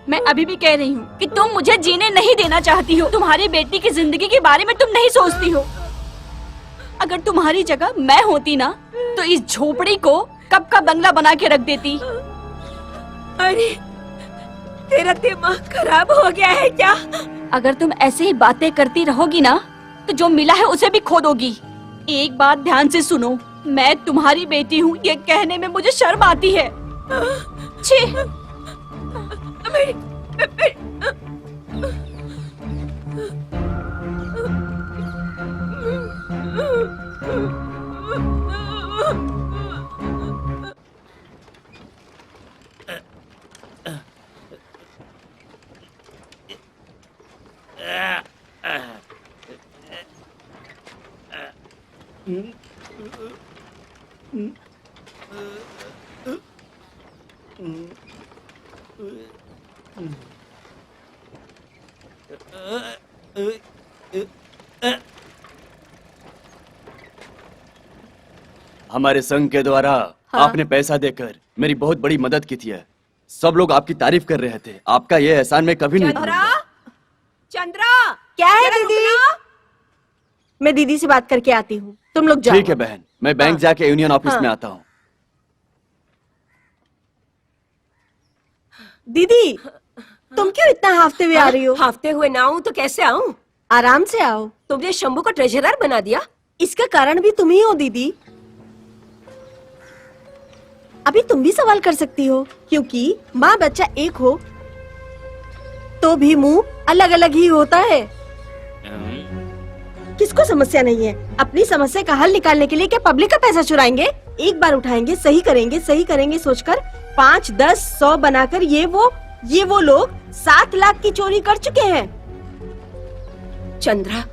मैं अभी भी कह रही हूँ कि तुम मुझे जीने नहीं देना चाहती हो। तुम्हारी बेटी की जिंदगी के बारे में तुम नहीं सोचती हो। अगर तुम्हारी जगह मैं होती ना, तो इस झोपड़ी को कब का बंगला बना के रख देती। अरे तेरा दिमाग खराब हो गया है क्या? अगर तुम ऐसे ही बातें करती रहोगी ना, तो जो मिला है उसे भी खो दोगी। एक बात ध्यान से सुनो, मैं तुम्हारी बेटी हूँ, ये कहने में मुझे शर्म आती है। छी! हमारे संघ के द्वारा आपने पैसा देकर मेरी बहुत बड़ी मदद की थी। सब लोग आपकी तारीफ कर रहे थे। आपका ये एहसान मैं कभी नहीं चंद्रा, भूलूंगा। चंद्रा, क्या है जरा दीदी? रुकना। मैं दीदी से बात करके आती हूँ, तुम लोग जाओ। ठीक है बहन, मैं बैंक जाके यूनियन ऑफिस में आता हूँ। दीदी, तुम क्यों इतना हाफते हुए आ रही हो? हाफते हुए ना आऊं तो कैसे आऊं? आराम से आओ। तुमने शंभू को ट्रेजरर बना दिया। इसका कारण भी तुम ही हो दीदी। अभी तुम भी सवाल कर सकती हो, क्योंकि माँ बच्चा एक हो तो भी मुंह अलग अलग ही होता है। किसको समस्या नहीं है? अपनी समस्या का हल निकालने के लिए क्या पब्लिक का पैसा चुराएंगे? एक बार उठाएंगे, सही करेंगे सोचकर 5, 10, 100 बनाकर ये वो लोग 7 लाख की चोरी कर चुके हैं। चंद्रा,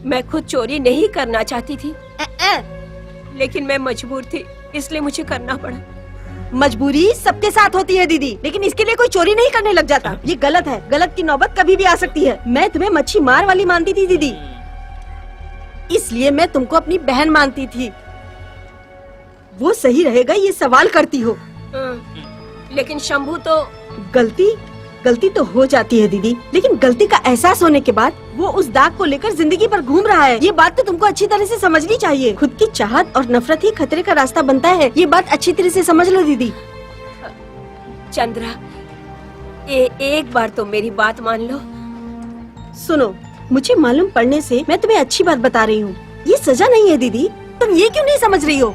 मैं खुद चोरी नहीं करना चाहती थी, लेकिन मैं मजबूर थी, इसलिए मुझे करना पड़ा। मजबूरी सबके साथ होती है दीदी, लेकिन इसके लिए कोई चोरी नहीं करने लग जाता। ये गलत है। गलत की नौबत कभी भी आ सकती है। मैं तुम्हें मच्छी मार वाली मानती थी दीदी, इसलिए मैं तुमको अपनी बहन मानती थी। वो सही रहेगा ये सवाल करती हो। लेकिन शंभू तो गलती तो हो जाती है दीदी, लेकिन गलती का एहसास होने के बाद वो उस दाग को लेकर जिंदगी भर घूम रहा है। ये बात तो तुमको अच्छी तरह से समझनी चाहिए। खुद की चाहत और नफरत ही खतरे का रास्ता बनता है। ये बात अच्छी तरह से समझ लो दीदी। चंद्रा, एक बार तो मेरी बात मान लो। सुनो, मुझे मालूम पड़ने से मैं तुम्हें अच्छी बात बता रही हूँ। ये सजा नहीं है दीदी, तुम ये क्यों नहीं समझ रही हो?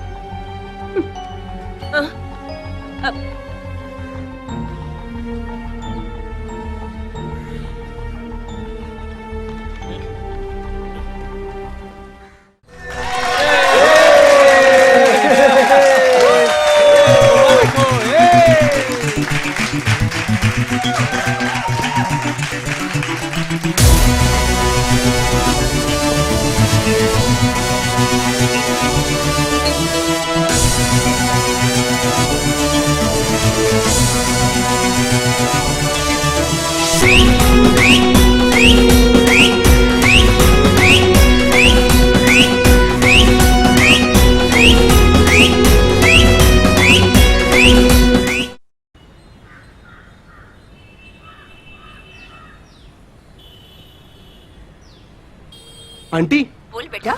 आंटी, बोल बेटा।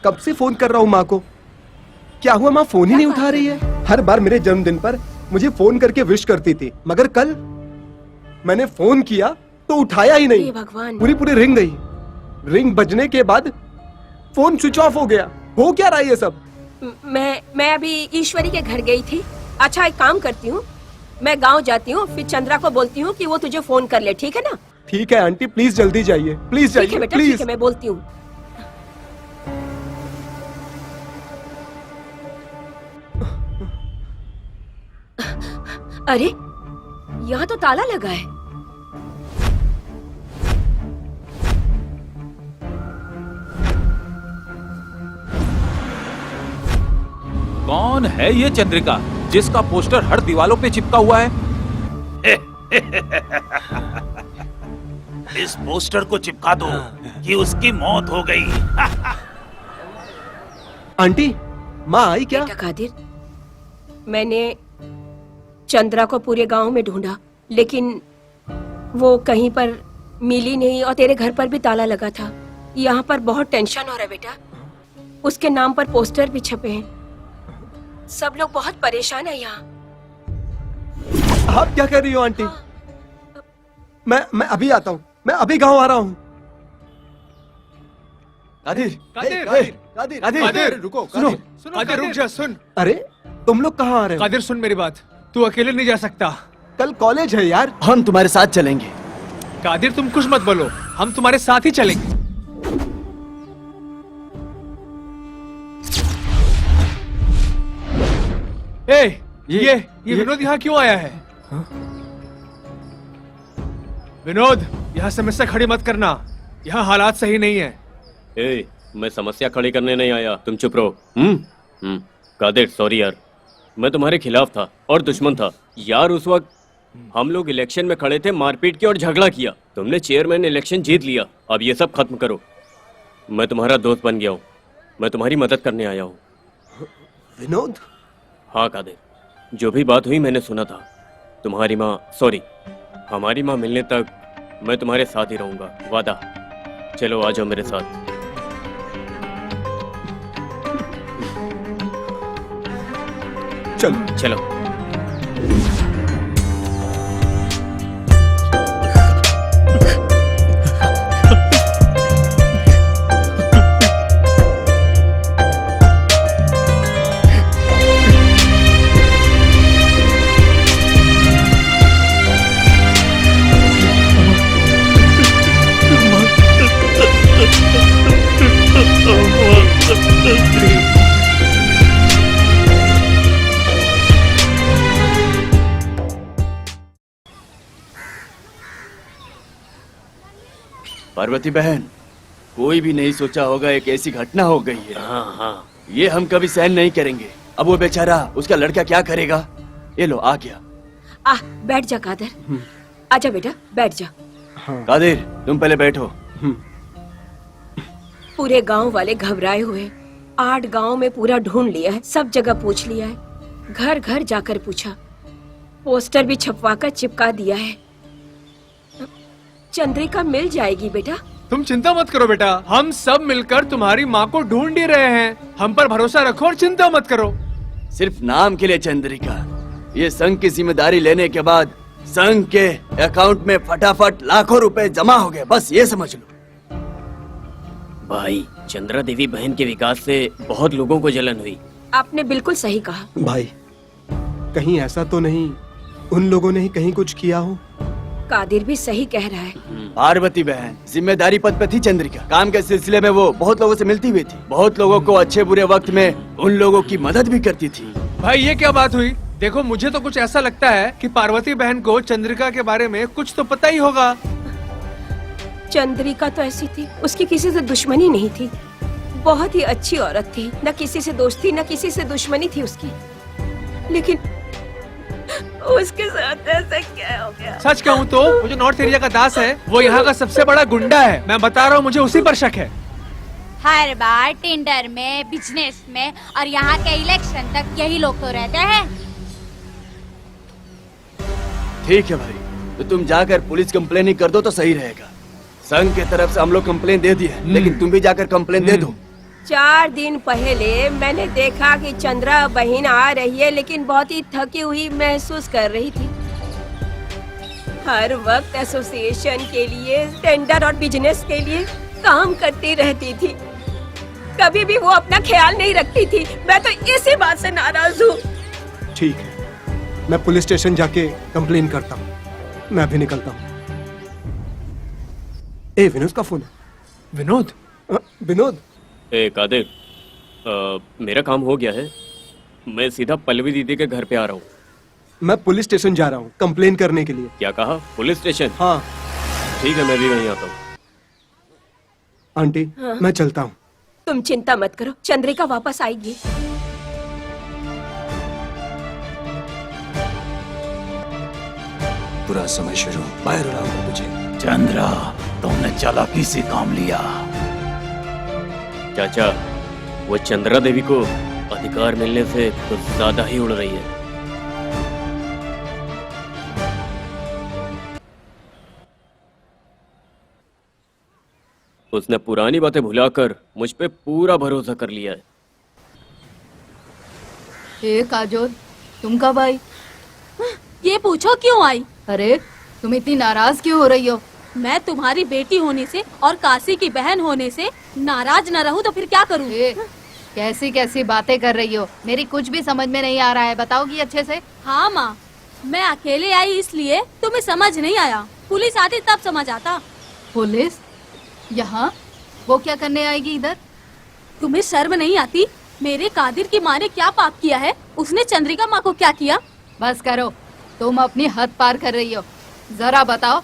कब से फोन कर रहा हूँ माँ को। क्या हुआ, माँ फोन ही नहीं उठा रही है? हर बार मेरे जन्मदिन पर मुझे फोन करके विश करती थी, मगर कल मैंने फोन किया तो उठाया ही नहीं। हे भगवान। पूरी रिंग गई। रिंग बजने के बाद फोन स्विच ऑफ हो गया। हो क्या रहा है ये सब? मैं अभी ईश्वरी के घर गई थी। अच्छा, एक काम करती हूँ, मैं गांव जाती हूँ, फिर चंद्रा को बोलती हूँ कि वो तुझे फोन कर ले, ठीक है ना? ठीक है आंटी, प्लीज जल्दी जाइए, प्लीज ठीक है जाइए, बेटा, ठीक प्लीज। है, मैं बोलती हूँ। अरे, यहाँ तो ताला लगा है। कौन है ये चंद्रिका जिसका पोस्टर हर दीवारों पे चिपका हुआ है? इस पोस्टर को चिपका दो कि उसकी मौत हो गई। आंटी, माँ आई क्या? बेटा कादिर, मैंने चंद्रा को पूरे गांव में ढूंढा, लेकिन वो कहीं पर मिली नहीं और तेरे घर पर भी ताला लगा था। यहाँ पर बहुत टेंशन हो रहा है बेटा। उसके नाम पर पोस्टर भी छपे हैं। सब लोग बहुत परेशान है यहाँ। आप क्या कर रही हो आंटी? मैं अभी आता हूँ, मैं अभी गांव आ रहा हूँ। कादिर, कादिर, रुको, सुनो, कादिर। कादिर रुक जा, सुन। अरे तुम लोग कहाँ आ रहे हो? कादिर सुन मेरी बात, तू अकेले नहीं जा सकता। कल कॉलेज है यार। हम तुम्हारे साथ चलेंगे। कादिर तुम कुछ मत बोलो, हम तुम्हारे साथ ही चलेंगे। ये विनोद यहाँ क्यों आया है? विनोद, यहाँ समस्या खड़ी मत करना, यहाँ हालात सही नहीं है। मैं समस्या खड़ी करने नहीं आया, तुम चुप रहो। कादिर, सॉरी यार, मैं तुम्हारे खिलाफ था और दुश्मन था यार। उस वक्त हम लोग इलेक्शन में खड़े थे, मारपीट की और झगड़ा किया। तुमने चेयरमैन इलेक्शन जीत लिया, अब ये सब खत्म करो। मैं तुम्हारा दोस्त बन गया हूँ, मैं तुम्हारी मदद करने आया हूँ। विनोद? हाँ कादिर, जो भी बात हुई मैंने सुना था। तुम्हारी माँ, सॉरी, हमारी माँ मिलने तक मैं तुम्हारे साथ ही रहूंगा, वादा। चलो आ जाओ मेरे साथ। चलो चलो। पार्वती बहन, कोई भी नहीं सोचा होगा एक ऐसी घटना हो गई है। हाँ हाँ, ये हम कभी सहन नहीं करेंगे। अब वो बेचारा, उसका लड़का क्या करेगा? ये लो आ गया। बैठ जा कादिर, आजा बेटा बैठ जा। कादिर तुम पहले बैठो। पूरे गांव वाले घबराए हुए, 8 गांव में पूरा ढूंढ लिया है, सब जगह पूछ लिया है, घर घर जाकर पूछा, पोस्टर भी छपवा कर चिपका दिया है। चंद्रिका मिल जाएगी बेटा। तुम चिंता मत करो बेटा, हम सब मिलकर तुम्हारी माँ को ढूंढ ही रहे हैं। हम पर भरोसा रखो और चिंता मत करो। सिर्फ नाम के लिए चंद्रिका, ये संघ की जिम्मेदारी लेने के बाद संघ के अकाउंट में फटाफट लाखों रुपए जमा हो गए, बस ये समझ लो। भाई, चंद्रा देवी बहन के विकास से बहुत लोगों को जलन हुई। आपने बिल्कुल सही कहा। भाई, कहीं ऐसा तो नहीं उन लोगों ने ही कहीं कुछ किया हो? कादिर भी सही कह रहा है। पार्वती बहन जिम्मेदारी पद पे थी चंद्रिका, काम के सिलसिले में वो बहुत लोगों से मिलती हुई थी, बहुत लोगों को अच्छे बुरे वक्त में उन लोगों की मदद भी करती थी। भाई ये क्या बात हुई? देखो मुझे तो कुछ ऐसा लगता है कि पार्वती बहन को चंद्रिका के बारे में कुछ तो पता ही होगा। चंद्रिका तो ऐसी थी, उसकी किसी से दुश्मनी नहीं थी, बहुत ही अच्छी औरत थी, न किसी से दोस्ती न किसी से दुश्मनी थी उसकी, लेकिन उसके साथ ऐसा क्या हो गया? सच कहूँ तो वो जो नॉर्थ एरिया का दास है, वो यहाँ का सबसे बड़ा गुंडा है। मैं बता रहा हूँ, मुझे उसी पर शक है। हर बार टेंडर में, बिजनेस में और यहाँ के इलेक्शन तक यही लोग तो रहते हैं। ठीक है भाई, तो तुम जाकर पुलिस कंप्लेन ही कर दो तो सही रहेगा। संघ की तरफ से हम लोग कंप्लेन दे दी है, लेकिन तुम भी जाकर कंप्लेन दे दो। 4 दिन पहले मैंने देखा कि चंद्रा बहन आ रही है, लेकिन बहुत ही थकी हुई महसूस कर रही थी। हर वक्त एसोसिएशन के लिए, टेंडर और बिजनेस के लिए काम करती रहती थी, कभी भी वो अपना ख्याल नहीं रखती थी। मैं तो इसी बात से नाराज हूँ। ठीक है, मैं पुलिस स्टेशन जाके कंप्लेन करता हूँ। मैं अभी निकलता हूँ। ए, विनोद का फोन है। विनोद? विनोद? ए कादिर, मेरा काम हो गया है, मैं सीधा पल्लवी दीदी के घर पे आ रहा हूँ। मैं पुलिस स्टेशन जा रहा हूँ कंप्लेन करने के लिए। क्या कहा? Police station? हाँ। ठीक है, मैं भी वहीं आता हूँ। आंटी, हाँ। मैं चलता हूँ। तुम चिंता मत करो, चंद्रिका वापस आएगी। बुरा समय शुरू, बाहर लाऊंगा तुझे। चंद्रा, तुमने चालाकी से काम लिया। चाचा, वो चंद्रा देवी को अधिकार मिलने से कुछ ज्यादा ही उड़ रही है। उसने पुरानी बातें भुलाकर मुझ पे पूरा भरोसा कर लिया है। काजोल, तुम कब आई? ये पूछो क्यों आई? अरे तुम इतनी नाराज क्यों हो रही हो? मैं तुम्हारी बेटी होने से और काशी की बहन होने से नाराज न रहूं तो फिर क्या करूं? कैसी कैसी बातें कर रही हो, मेरी कुछ भी समझ में नहीं आ रहा है, बताओगी अच्छे से? हाँ माँ, मैं अकेले आई इसलिए तुम्हें समझ नहीं आया, पुलिस आती तब समझ आता। पुलिस यहाँ? वो क्या करने आएगी इधर? तुम्हें शर्म नहीं आती? मेरे कादिर की माँ ने क्या पाप किया है, उसने चंद्रिका माँ को क्या किया? बस करो, तुम अपनी हद पार कर रही हो। जरा बताओ,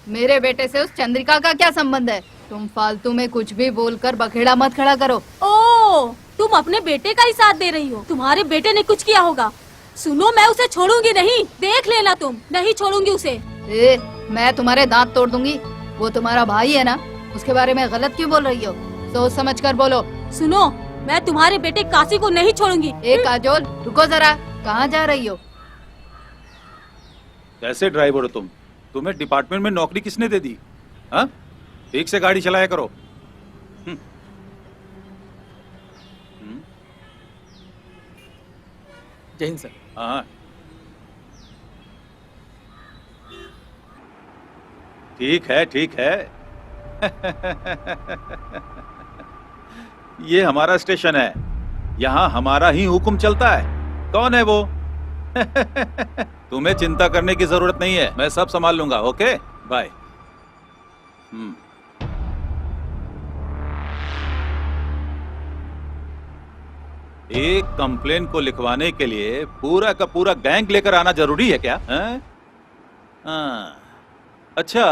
मेरे बेटे से उस चंद्रिका का क्या संबंध है? तुम फालतू में कुछ भी बोलकर बखेड़ा मत खड़ा करो। ओ, तुम अपने बेटे का ही साथ दे रही हो। तुम्हारे बेटे ने कुछ किया होगा, सुनो, मैं उसे छोड़ूंगी नहीं, देख लेना तुम, नहीं छोड़ूंगी उसे। मैं तुम्हारे दांत तोड़ दूंगी। वो तुम्हारा भाई है ना, उसके बारे में गलत क्यों बोल रही हो? सोच समझ कर बोलो। सुनो, मैं तुम्हारे बेटे काशी को नहीं छोड़ूंगी। काजोल, रुको जरा, कहाँ जा रही हो? कैसे ड्राइवर हो तुम? तुम्हें डिपार्टमेंट में नौकरी किसने दे दी? हाँ, ठीक से गाड़ी चलाया करो। जय हिंद सर। हाँ, ठीक है, ठीक है। ये हमारा स्टेशन है, यहाँ हमारा ही हुक्म चलता है। कौन है वो? तुम्हें चिंता करने की जरूरत नहीं है, मैं सब संभाल लूंगा। Okay, bye. एक कंप्लेन को लिखवाने के लिए पूरा का पूरा गैंग लेकर आना जरूरी है क्या? हाँ। अच्छा,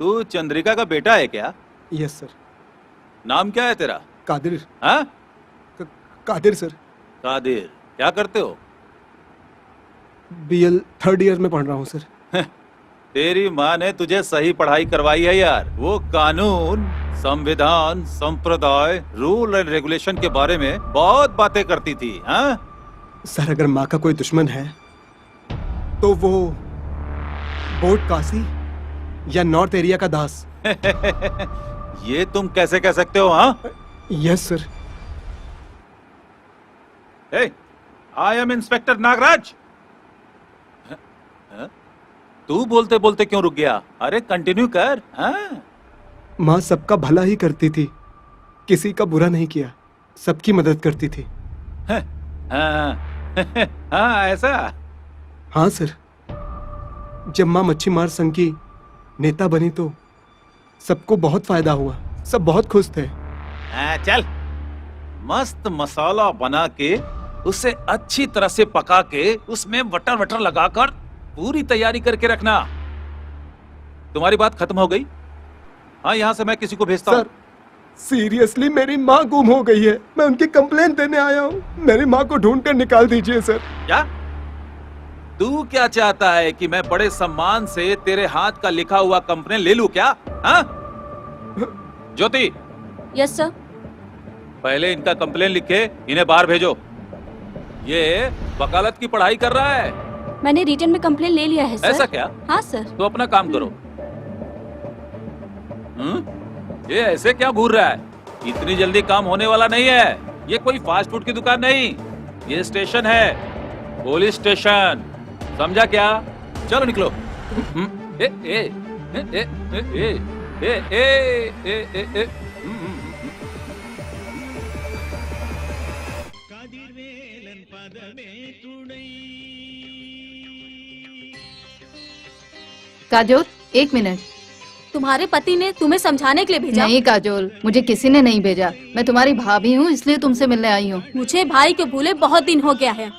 तू चंद्रिका का बेटा है क्या? Yes sir. नाम क्या है तेरा? कादिर। हाँ? कादिर सर। कादिर, क्या करते हो? BL 3rd ईयर में पढ़ रहा हूँ सर। तेरी माँ ने तुझे सही पढ़ाई करवाई है यार। वो कानून, संविधान, संप्रदाय, रूल एंड रेगुलेशन के बारे में बहुत बातें करती थी। हाँ? सर, अगर माँ का कोई दुश्मन है तो वो बोर्ड काशी या नॉर्थ एरिया का दास। ये तुम कैसे कह सकते हो? हाँ? Yes sir. I am inspector Nagraj. तू बोलते बोलते क्यों रुक गया? अरे कंटिन्यू कर। हाँ? माँ सबका भला ही करती थी, किसी का बुरा नहीं किया, सबकी मदद करती थी। हाँ, ऐसा? हाँ सर, जब माँ मच्छी मार संघ की नेता बनी तो सबको बहुत फायदा हुआ, सब बहुत खुश थे। चल, मस्त मसाला बना के उसे अच्छी तरह से पका के उसमें बटर वटर लगाकर पूरी तैयारी करके रखना। तुम्हारी बात खत्म हो गई? हाँ, यहाँ से मैं किसी को भेजता हूँ। सीरियसली मेरी माँ गुम हो गई है, मैं उनकी कंप्लेन देने आया हूँ। मेरी माँ को ढूंढ कर निकाल दीजिए सर। क्या तू क्या चाहता है कि मैं बड़े सम्मान से तेरे हाथ का लिखा हुआ कंप्लेन ले लूं क्या? हाँ? ज्योति। Yes sir. पहले इनका कंप्लेन लिख के इन्हें बाहर भेजो। ये वकालत की पढ़ाई कर रहा है। मैंने रिटर्न में कंप्लेन ले लिया है सर। ऐसा क्या? हाँ सर। तो अपना काम करो। ये ऐसे क्या घूर रहा है? इतनी जल्दी काम होने वाला नहीं है। ये कोई फास्ट फूड की दुकान नहीं, ये स्टेशन है, पुलिस स्टेशन। समझा क्या? चलो निकलो। ए ए ए ए ए ए ए ए ए। काजोल, 1 मिनट। तुम्हारे पति ने तुम्हें समझाने के लिए भेजा? नहीं काजोल, मुझे किसी ने नहीं भेजा। मैं तुम्हारी भाभी हूँ, इसलिए तुमसे मिलने आई हूँ। मुझे भाई को भूले बहुत दिन हो गया है,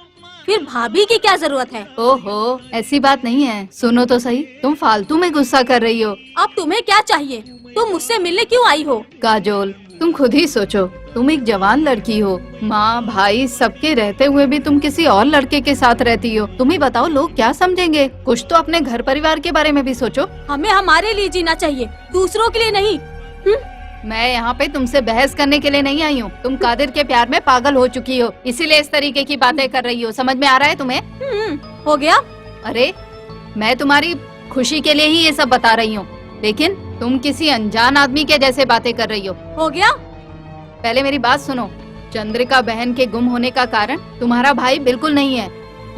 फिर भाभी की क्या जरूरत है? ओहो, ऐसी बात नहीं है। सुनो तो सही, तुम फालतू में गुस्सा कर रही हो। अब तुम्हें क्या चाहिए? तुम मुझसे मिलने क्यों आई हो? काजोल, तुम खुद ही सोचो, तुम एक जवान लड़की हो, माँ भाई सबके रहते हुए भी तुम किसी और लड़के के साथ रहती हो। तुम ही बताओ, लोग क्या समझेंगे? कुछ तो अपने घर परिवार के बारे में भी सोचो। हमें हमारे लिए जीना चाहिए, दूसरों के लिए नहीं। मैं यहाँ पे तुमसे बहस करने के लिए नहीं आई हूँ। तुम कादिर के प्यार में पागल हो चुकी हो, इसीलिए इस तरीके की बातें कर रही हो। समझ में आ रहा है तुम्हें? हो गया। अरे, मैं तुम्हारी खुशी के लिए ही ये सब बता रही हूँ, लेकिन तुम किसी अनजान आदमी के जैसे बातें कर रही हो। हो गया? पहले मेरी बात सुनो। चंद्रिका बहन के गुम होने का कारण तुम्हारा भाई बिल्कुल नहीं है।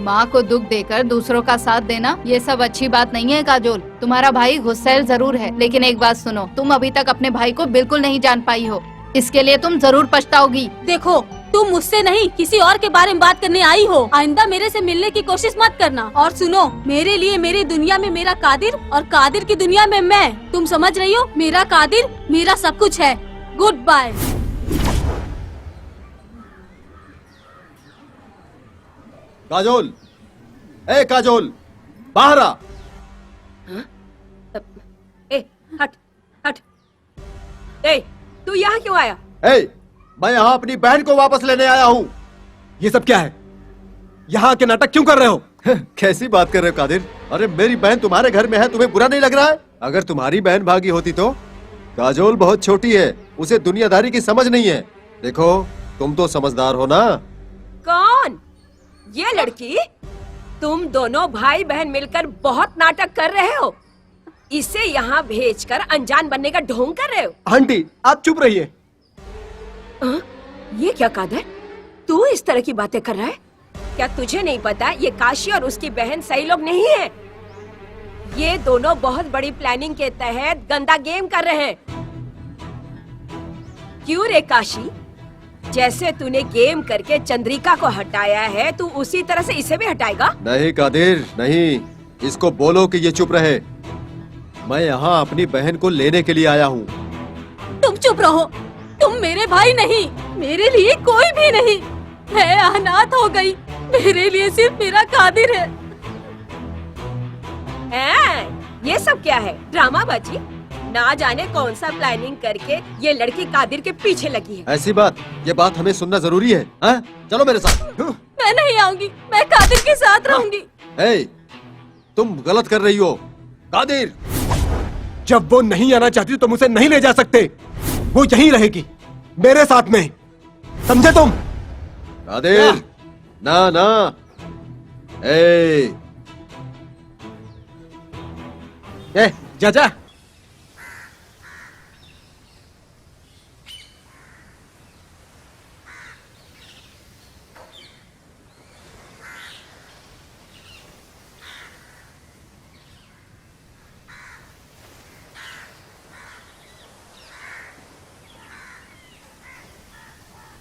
माँ को दुख देकर दूसरों का साथ देना, ये सब अच्छी बात नहीं है काजोल। तुम्हारा भाई गुस्सैल जरूर है, लेकिन एक बात सुनो, तुम अभी तक अपने भाई को बिल्कुल नहीं जान पाई हो। इसके लिए तुम जरूर पछताओगी। देखो, तुम मुझसे नहीं किसी और के बारे में बात करने आई हो। आइंदा मेरे से मिलने की कोशिश मत करना। और सुनो, मेरे लिए मेरी दुनिया में मेरा कादिर और कादिर की दुनिया में मैं। तुम समझ रही हो? मेरा कादिर मेरा सब कुछ है। Good bye. काजोल, ए काजोल, बाहर आ। ए, हट हट। ए, तू यहाँ क्यों आया? ए, मैं यहाँ अपनी बहन को वापस लेने आया हूँ। ये सब क्या है? यहाँ के नाटक क्यों कर रहे हो? कैसी बात कर रहे हो कादिर? अरे मेरी बहन तुम्हारे घर में है, तुम्हें बुरा नहीं लग रहा है? अगर तुम्हारी बहन भागी होती तो? काजोल बहुत छोटी है, उसे दुनियादारी की समझ नहीं है। देखो तुम तो समझदार हो ना। कौन? ये लड़की? तुम दोनों भाई बहन मिलकर बहुत नाटक कर रहे हो। इसे यहाँ भेजकर अनजान बनने का ढोंग कर रहे हो। आंटी आप चुप रहिए। ये क्या कादर, तू इस तरह की बातें कर रहा है? क्या तुझे नहीं पता ये काशी और उसकी बहन सही लोग नहीं है? ये दोनों बहुत बड़ी प्लानिंग के तहत गंदा गेम कर रहे हैं। क्यों रे काशी, जैसे तूने गेम करके चंद्रिका को हटाया है, तू उसी तरह से इसे भी हटाएगा? नहीं कादिर नहीं, इसको बोलो कि ये चुप रहे। मैं यहाँ अपनी बहन को लेने के लिए आया हूँ। तुम चुप रहो, तुम मेरे भाई नहीं, मेरे लिए कोई भी नहीं। मैं अनाथ हो गई, मेरे लिए सिर्फ मेरा कादिर है। ये सब क्या है? ड्रामाबाजी? ना जाने कौन सा प्लानिंग करके ये लड़की कादिर के पीछे लगी है। ऐसी बात, ये बात हमें सुनना जरूरी है। चलो मेरे साथ। मैं नहीं आऊंगी, मैं कादिर के साथ रहूंगी। तुम गलत कर रही हो कादिर। जब वो नहीं आना चाहती तो तुम उसे नहीं ले जा सकते। वो यहीं रहेगी मेरे साथ में, समझे तुम? कादिर ना ना। जा जा।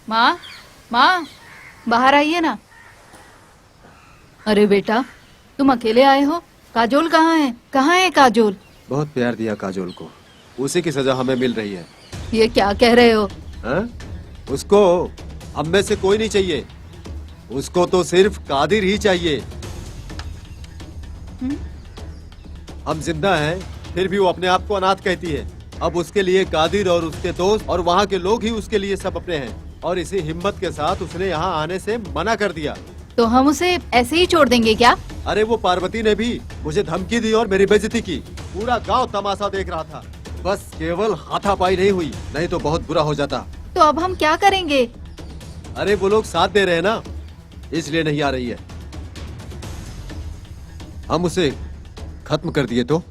माँ, माँ, बाहर आइए ना। अरे बेटा, तुम अकेले आए हो? काजोल कहाँ है? कहाँ है काजोल? बहुत प्यार दिया काजोल को, उसी की सजा हमें मिल रही है। ये क्या कह रहे हो? उसको हम में से कोई नहीं चाहिए, उसको तो सिर्फ कादिर ही चाहिए। हम जिंदा हैं, फिर भी वो अपने आप को अनाथ कहती है। अब उसके लिए कादिर और उसके दोस्त और वहाँ के लोग ही उसके लिए सब अपने हैं, और इसी हिम्मत के साथ उसने यहाँ आने से मना कर दिया। तो हम उसे ऐसे ही छोड़ देंगे क्या? अरे वो पार्वती ने भी मुझे धमकी दी और मेरी बेइज्जती की। पूरा गांव तमाशा देख रहा था, बस केवल हाथापाई नहीं हुई, नहीं तो बहुत बुरा हो जाता। तो अब हम क्या करेंगे? अरे वो लोग साथ दे रहे हैं ना, इसलिए नहीं आ रही है। हम उसे खत्म कर दिए तो?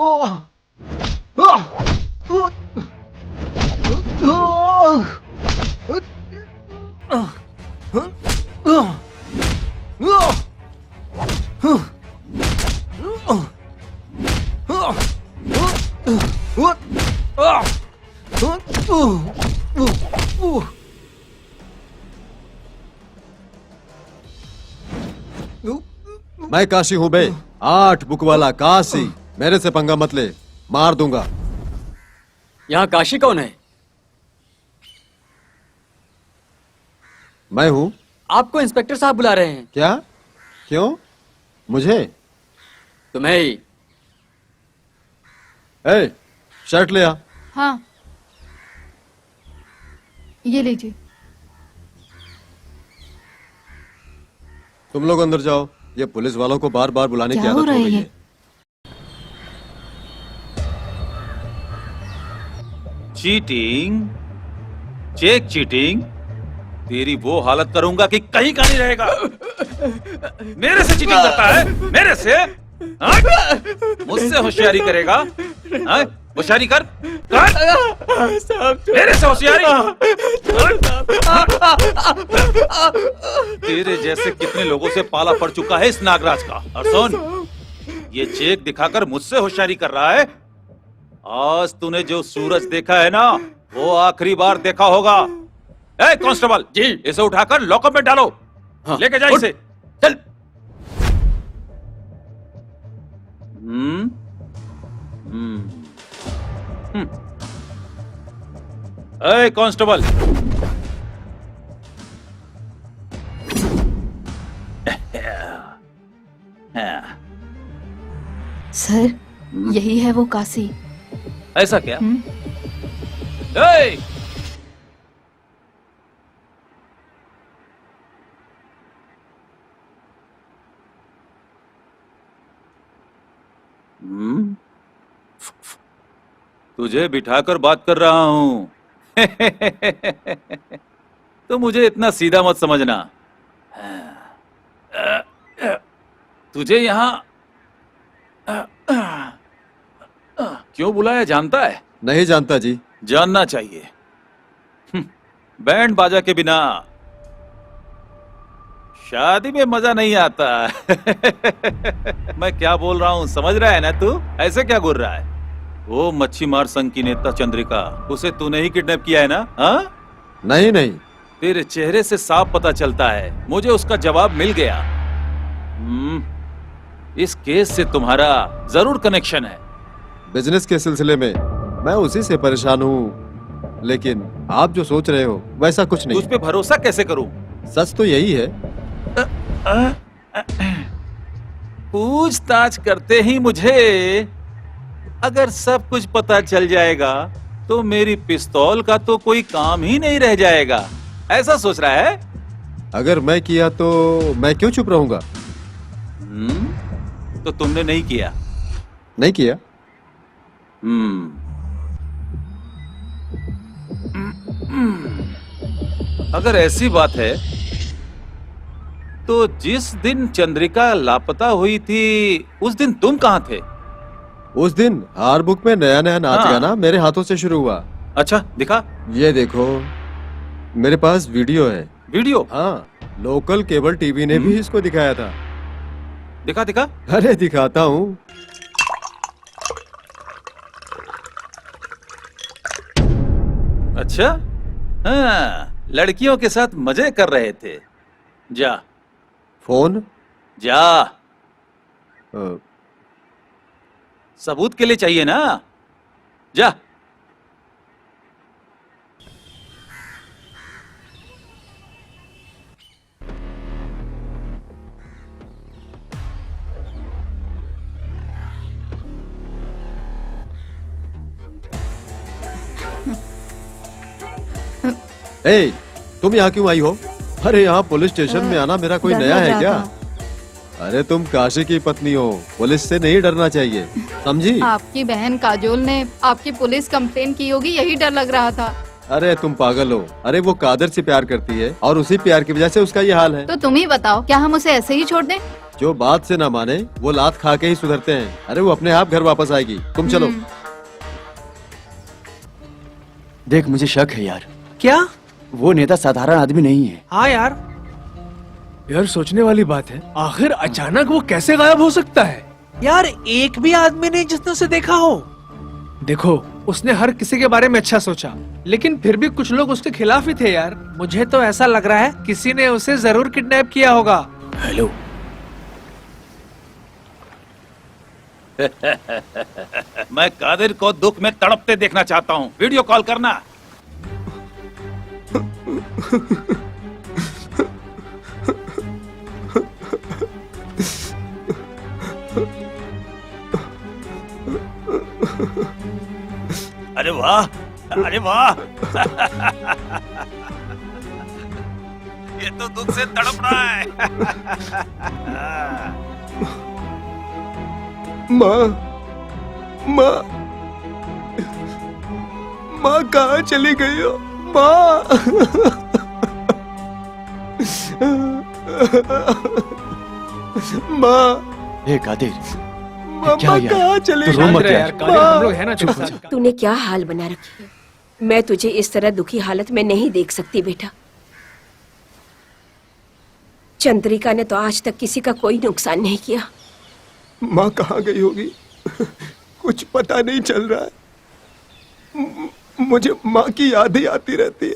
Oh! मैं काशी हूँ बे, 8 बुक वाला काशी। मेरे से पंगा मत ले, मार दूंगा। यहाँ काशी कौन है? मैं हूँ। आपको इंस्पेक्टर साहब बुला रहे हैं। क्या? क्यों? मुझे? तुम्हें ही। ए, शर्ट ले आ। हाँ, ये लीजिए। तुम लोग अंदर जाओ, ये पुलिस वालों को बार बार बुलाने की क्या हो आदत हो रही गई है? है। चीटिंग, चेक चीटिंग, तेरी वो हालत करूंगा कि कहीं का नहीं रहेगा। मेरे से चीटिंग करता है, मेरे से? हाँ? मुझसे होशियारी करेगा? हाँ? होशियारी कर, मेरे से होशियारी। तेरे जैसे कितने लोगों से पाला पड़ चुका है इस नागराज का। और सुन, ये चेक दिखाकर मुझसे होशियारी कर रहा है। आज तूने जो सूरज देखा है ना, वो आखिरी बार देखा होगा। ए कांस्टेबल जी, इसे उठाकर लॉकअप में डालो। हाँ, लेके जाए इसे। चल। ए कांस्टेबल, सर, यही है वो काशी। ऐसा क्या? ए! तुझे बिठाकर बात कर रहा हूं। तो मुझे इतना सीधा मत समझना। तुझे यहां क्यों बुलाया जानता है? नहीं जानता जी। जानना चाहिए। बैंड बाजा के बिना शादी में मजा नहीं आता। मैं क्या बोल रहा हूँ समझ रहा है ना तू? ऐसे क्या बोल रहा है? वो मच्छी मार संघ की नेता चंद्रिका, उसे तूने ही किडनैप किया है ना? हाँ? नहीं नहीं। तेरे चेहरे से साफ पता चलता है। मुझे उसका जवाब मिल गया। इस केस से तुम्हारा जरूर कनेक्शन है। बिजनेस के सिलसिले में मैं उसी से परेशान हूँ, लेकिन आप जो सोच रहे हो वैसा कुछ नहीं। उस पे भरोसा कैसे करूं? सच तो यही है। पूछताछ करते ही मुझे अगर सब कुछ पता चल जाएगा तो मेरी पिस्तौल का तो कोई काम ही नहीं रह जाएगा। ऐसा सोच रहा है? अगर मैं किया तो मैं क्यों चुप रहूंगा? तो तुमने नहीं किया? नहीं किया। अगर ऐसी बात है तो जिस दिन चंद्रिका लापता हुई थी उस दिन तुम कहाँ थे? उस दिन हार बुक में नया नया नाच गाना मेरे हाथों से शुरू हुआ। अच्छा, दिखा। ये देखो, मेरे पास वीडियो है। वीडियो? हाँ, लोकल केबल टीवी ने भी इसको दिखाया था। दिखा दिखा। अरे दिखाता हूँ। अच्छा, हाँ, लड़कियों के साथ मजे कर रहे थे। जा। फोन? जा। सबूत के लिए चाहिए ना? जा। ए, तुम यहाँ क्यों आई हो? अरे यहाँ पुलिस स्टेशन में आना मेरा कोई नया है क्या? अरे तुम काशी की पत्नी हो, पुलिस से नहीं डरना चाहिए, समझी? आपकी बहन काजोल ने आपकी पुलिस कंप्लेन की होगी, यही डर लग रहा था। अरे तुम पागल हो। अरे वो कादर से प्यार करती है और उसी प्यार की वजह से उसका ये हाल है। तो तुम ही बताओ, क्या हम उसे ऐसे ही छोड़ दें? जो बात से ना माने वो लात खा के ही सुधरते हैं। अरे वो अपने आप घर वापस आएगी, तुम चलो। देख, मुझे शक है यार। क्या? वो नेता साधारण आदमी नहीं है। हाँ यार सोचने वाली बात है। आखिर अचानक वो कैसे गायब हो सकता है? यार एक भी आदमी नहीं जिसने उसे देखा हो। देखो, उसने हर किसी के बारे में अच्छा सोचा, लेकिन फिर भी कुछ लोग उसके खिलाफ ही थे यार। मुझे तो ऐसा लग रहा है किसी ने उसे जरूर किडनैप किया होगा। हेलो, मैं कादिर को दुख में तड़पते देखना चाहता हूँ। वीडियो कॉल करना। अरे वाह, अरे वाह। ये तो दुख से तड़प रहा है। माँ, माँ, माँ कहाँ चली गई हो? माँ, माँ, हे कादिर, माँ कहाँ चली तू रो मत यार, यार। कादिर, हम लोग हैं ना चुप हो जा। तूने क्या हाल बना रखी है? मैं तुझे इस तरह दुखी हालत में नहीं देख सकती बेटा। चंद्रिका ने तो आज तक किसी का कोई नुकसान नहीं किया। माँ कहाँ गई होगी? कुछ पता नहीं चल रहा है। मुझे माँ की यादें आती रहती है।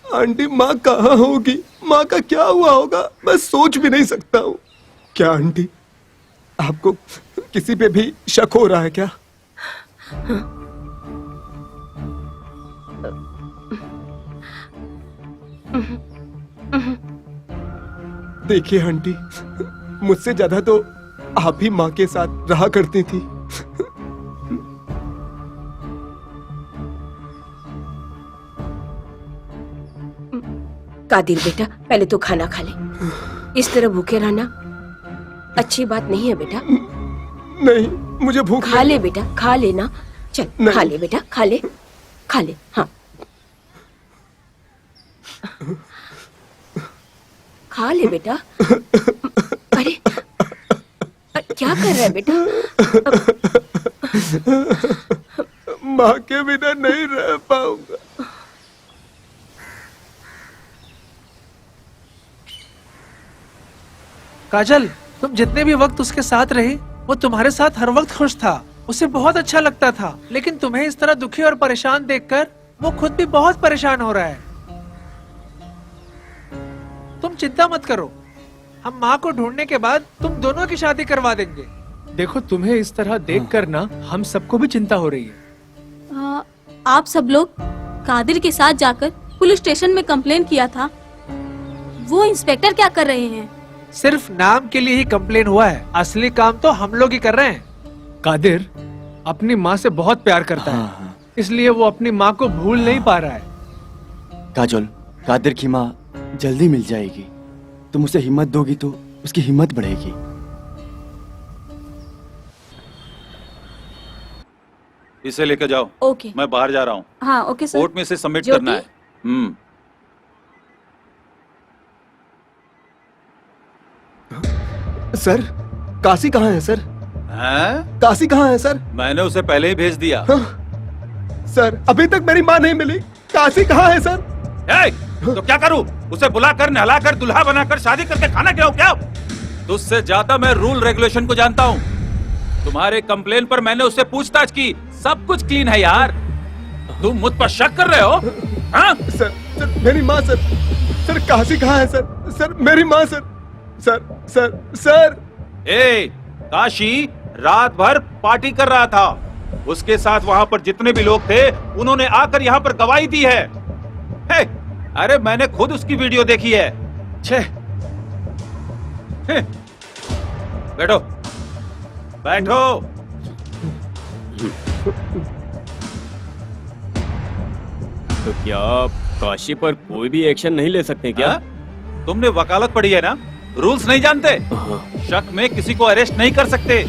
आंटी, माँ कहाँ होगी? माँ का क्या हुआ होगा? मैं सोच भी नहीं सकता हूँ। क्या आंटी, आपको किसी पे भी शक हो रहा है क्या? देखिए आंटी, मुझसे ज्यादा तो आप ही माँ के साथ रहा करती थी। कादिर बेटा, पहले तो खाना खा ले। इस तरह भूखे रहना अच्छी बात नहीं है बेटा। नहीं, मुझे भूख खा ले बेटा, खा लेना। चल नहीं। खा ले बेटा, खा ले, खा ले। हाँ, खा ले बेटा। अरे क्या कर रहा है बेटा? माँ के बिना नहीं रह पाऊंगा। काजल, तुम जितने भी वक्त उसके साथ रही, वो तुम्हारे साथ हर वक्त खुश था। उसे बहुत अच्छा लगता था, लेकिन तुम्हें इस तरह दुखी और परेशान देखकर वो खुद भी बहुत परेशान हो रहा है। तुम चिंता मत करो, हम माँ को ढूंढने के बाद तुम दोनों की शादी करवा देंगे। देखो, तुम्हें इस तरह देखकर ना हम सबको भी चिंता हो रही है। आप सब लोग कादिर के साथ जाकर पुलिस स्टेशन में कंप्लेन किया था। वो इंस्पेक्टर क्या कर रहे हैं? सिर्फ नाम के लिए ही कंप्लेन हुआ है, असली काम तो हम लोग ही कर रहे हैं। कादिर अपनी माँ से बहुत प्यार करता है, इसलिए वो अपनी माँ को भूल नहीं पा रहा है। काजल, कादिर की माँ जल्दी मिल जाएगी। तुम उसे हिम्मत दोगी तो उसकी हिम्मत बढ़ेगी। इसे लेकर जाओ। ओके। मैं बाहर जा रहा हूँ। हाँ ओके सर। कोर्ट में इसे सबमिट ज्योति? करना है। सर, काशी कहाँ है सर? हैं? काशी कहाँ है सर? मैंने उसे पहले ही भेज दिया। सर, अभी तक मेरी माँ नहीं मिली। काशी कहाँ है सर? तो क्या करूं? उसे बुलाकर नहलाकर दुल्हा बनाकर शादी करके खाना खिलाऊं क्या? तुझसे ज्यादा मैं रूल रेगुलेशन को जानता हूं। तुम्हारे कंप्लेन पर मैंने उससे पूछताछ की, सब कुछ क्लीन है यार। तुम मुझ पर शक कर रहे हो? हाँ? सर, मेरी माँ सर। सर, काशी कहाँ है सर? सर, मेरी माँ सर। सर। काशी रात भर पार्टी कर रहा था। उसके साथ वहां पर जितने भी लोग थे, उन्होंने आकर यहाँ पर गवाही दी है। अरे मैंने खुद उसकी वीडियो देखी है। बैठो बैठो। तो क्या आप काशी पर कोई भी एक्शन नहीं ले सकते क्या? तुमने वकालत पढ़ी है ना? रूल्स नहीं जानते? शक में किसी को अरेस्ट नहीं कर सकते,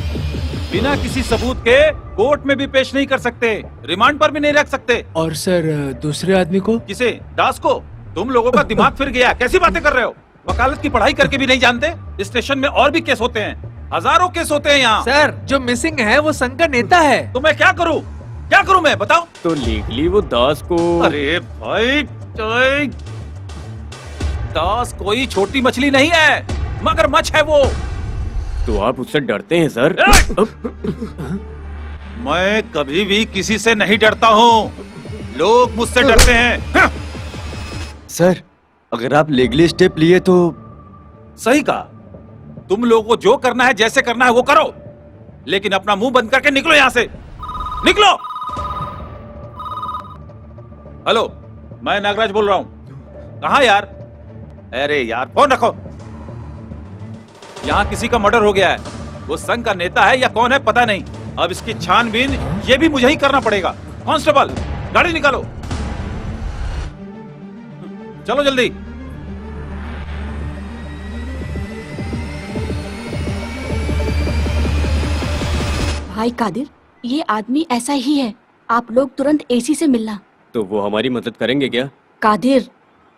बिना किसी सबूत के कोर्ट में भी पेश नहीं कर सकते, रिमांड पर भी नहीं रख सकते। और सर, दूसरे आदमी को? किसे? दास को? तुम लोगों का दिमाग फिर गया, कैसी बातें कर रहे हो? वकालत की पढ़ाई करके भी नहीं जानते? स्टेशन में और भी केस होते हैं, हजारों केस होते हैं यहाँ। सर, जो मिसिंग है वो संघ का नेता है। तो मैं क्या करूँ? क्या करूँ मैं, बताओ? तो लीगली वो दास को... अरे भाई, दास कोई छोटी मछली नहीं है, मगरमच्छ है वो। तो आप उससे डरते हैं सर? मैं कभी भी किसी से नहीं डरता हूँ, लोग मुझसे डरते हैं। सर, अगर आप लीगली स्टेप लिए तो... सही कहा, तुम लोगों को जो करना है, जैसे करना है वो करो, लेकिन अपना मुंह बंद करके निकलो यहां से, निकलो। हेलो, मैं नागराज बोल रहा हूं। कहां यार? अरे यार फोन रखो। यहां किसी का मर्डर हो गया है। वो संघ का नेता है या कौन है पता नहीं। अब इसकी छानबीन ये भी मुझे ही करना पड़ेगा। कांस्टेबल, गाड़ी निकालो, चलो जल्दी। भाई कादिर, ये आदमी ऐसा ही है। आप लोग तुरंत एसी से मिलना। तो वो हमारी मदद करेंगे क्या? कादिर,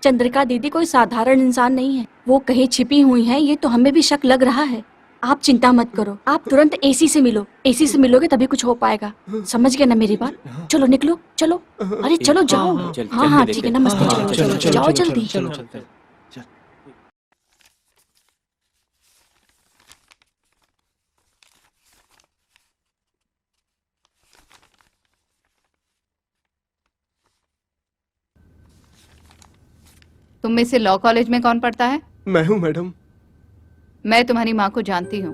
चंद्रिका दीदी कोई साधारण इंसान नहीं है। वो कहीं छिपी हुई है, ये तो हमें भी शक लग रहा है। आप चिंता मत करो, आप तुरंत एसी से मिलो। एसी से मिलोगे तभी कुछ हो पाएगा। समझ गए ना मेरी बात? चलो निकलो, चलो। अरे चलो जाओ। हाँ ठीक है, नमस्ते। चलो जाओ जल्दी। तुम में से लॉ कॉलेज में कौन पढ़ता है? मैं हूँ मैडम। मैं तुम्हारी माँ को जानती हूँ।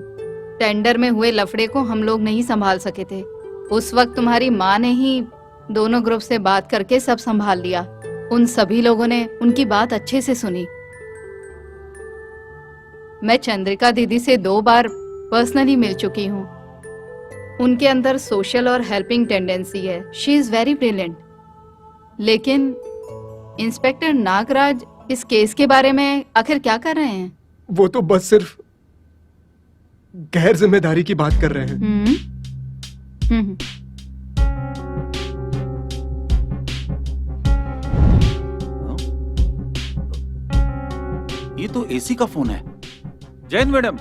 टेंडर में हुए लफड़े को हम लोग नहीं संभाल सके थे। उस वक्त तुम्हारी माँ ने ही दोनों ग्रुप से बात करके सब संभाल लिया। उन सभी लोगों ने उनकी बात अच्छे से सुनी। मैं चंद्रिका दीदी से 2 बार पर्सनली मिल चुकी हूँ। उनके अंदर सोशल और हेल्पिंग टेंडेंसी है। She is very brilliant. लेकिन इंस्पेक्टर नागराज इस केस के बारे में आखिर क्या कर रहे हैं? वो तो बस सिर्फ गैर जिम्मेदारी की बात कर रहे हैं। ये तो एसी का फोन है। जैन मैडम।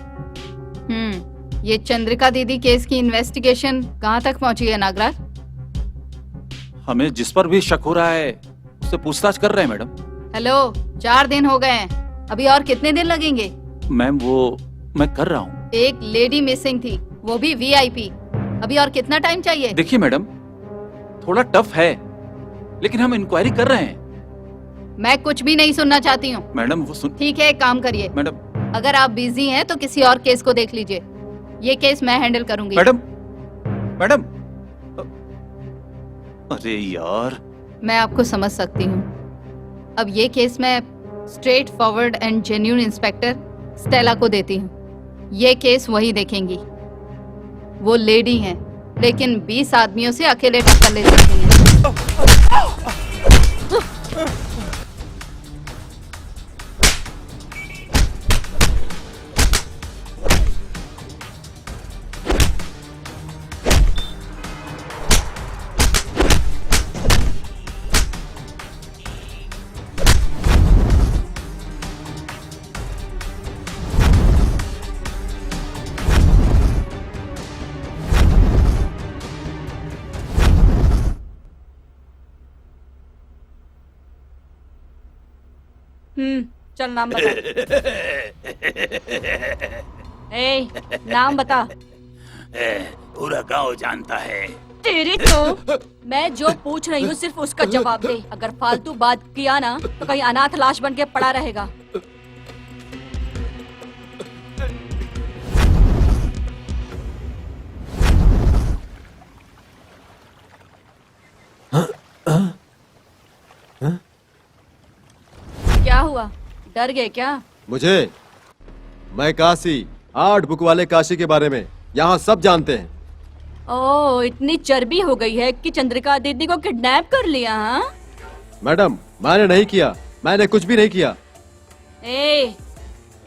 ये चंद्रिका दीदी केस की इन्वेस्टिगेशन कहाँ तक पहुंची है नागराज? हमें जिस पर भी शक हो रहा है उससे पूछताछ कर रहे हैं मैडम। हेलो, 4 दिन हो गए हैं, अभी और कितने दिन लगेंगे? मैम वो मैं कर रहा हूँ। एक लेडी मिसिंग थी, वो भी वीआईपी। अभी और कितना टाइम चाहिए? देखिए मैडम, थोड़ा टफ है, लेकिन हम इंक्वायरी कर रहे हैं। मैं कुछ भी नहीं सुनना चाहती हूँ। मैडम वो सुन। ठीक है, एक काम करिए मैडम, अगर आप बिजी हैं तो किसी और केस को देख लीजिए। ये केस मैं हैंडल करूंगी। मैडम, मैडम, अरे यार। मैं आपको समझ सकती हूँ। अब ये केस मैं straight forward and genuine inspector Stella को देती हूँ। ये केस वही देखेंगी। वो लेडी हैं, लेकिन 20 आदमियों से अकेले टक्कर ले सकती हैं। चल नाम बता। ए, नाम बता। पूरा गांव जानता है। तेरी तो मैं जो पूछ रही हूँ सिर्फ उसका जवाब दे। अगर फालतू बात किया ना तो कहीं अनाथ लाश बन के पड़ा रहेगा। क्या हुआ, डर गए क्या? मैं काशी 8 बुक वाले काशी के बारे में यहाँ सब जानते हैं। ओह, इतनी चर्बी हो गई है कि चंद्रिका दीदी को किडनैप कर लिया? हाँ मैडम, मैंने नहीं किया, मैंने कुछ भी नहीं किया।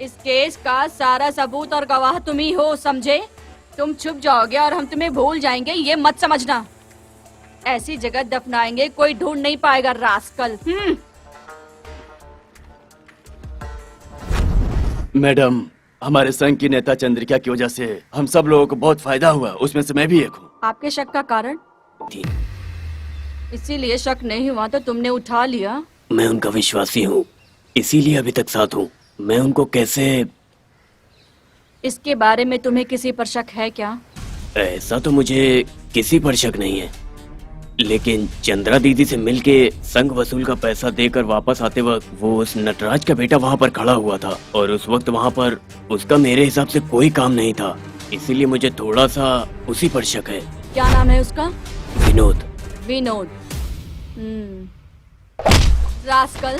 इस केस का सारा सबूत और गवाह तुम ही हो, समझे? तुम छुप जाओगे और हम तुम्हें भूल जाएंगे, ये मत समझना। ऐसी जगह दफनाएंगे कोई ढूंढ नहीं पाएगा, रास्कल। मैडम, हमारे संघ की नेता चंद्रिका की वजह से हम सब लोगों को बहुत फायदा हुआ, उसमें से मैं भी एक हूँ। आपके शक का कारण? इसीलिए शक नहीं हुआ तो तुमने उठा लिया। मैं उनका विश्वासी हूँ, इसीलिए अभी तक साथ हूँ। मैं उनको कैसे... इसके बारे में तुम्हें किसी पर शक है क्या? ऐसा तो मुझे किसी पर शक नहीं है, लेकिन चंद्रा दीदी से मिलके संग वसूल का पैसा देकर वापस आते वक्त वो उस नटराज का बेटा वहाँ पर खड़ा हुआ था और उस वक्त वहाँ पर उसका मेरे हिसाब से कोई काम नहीं था, इसीलिए मुझे थोड़ा सा उसी पर शक है। क्या नाम है उसका? विनोद। विनोद। रास्कल।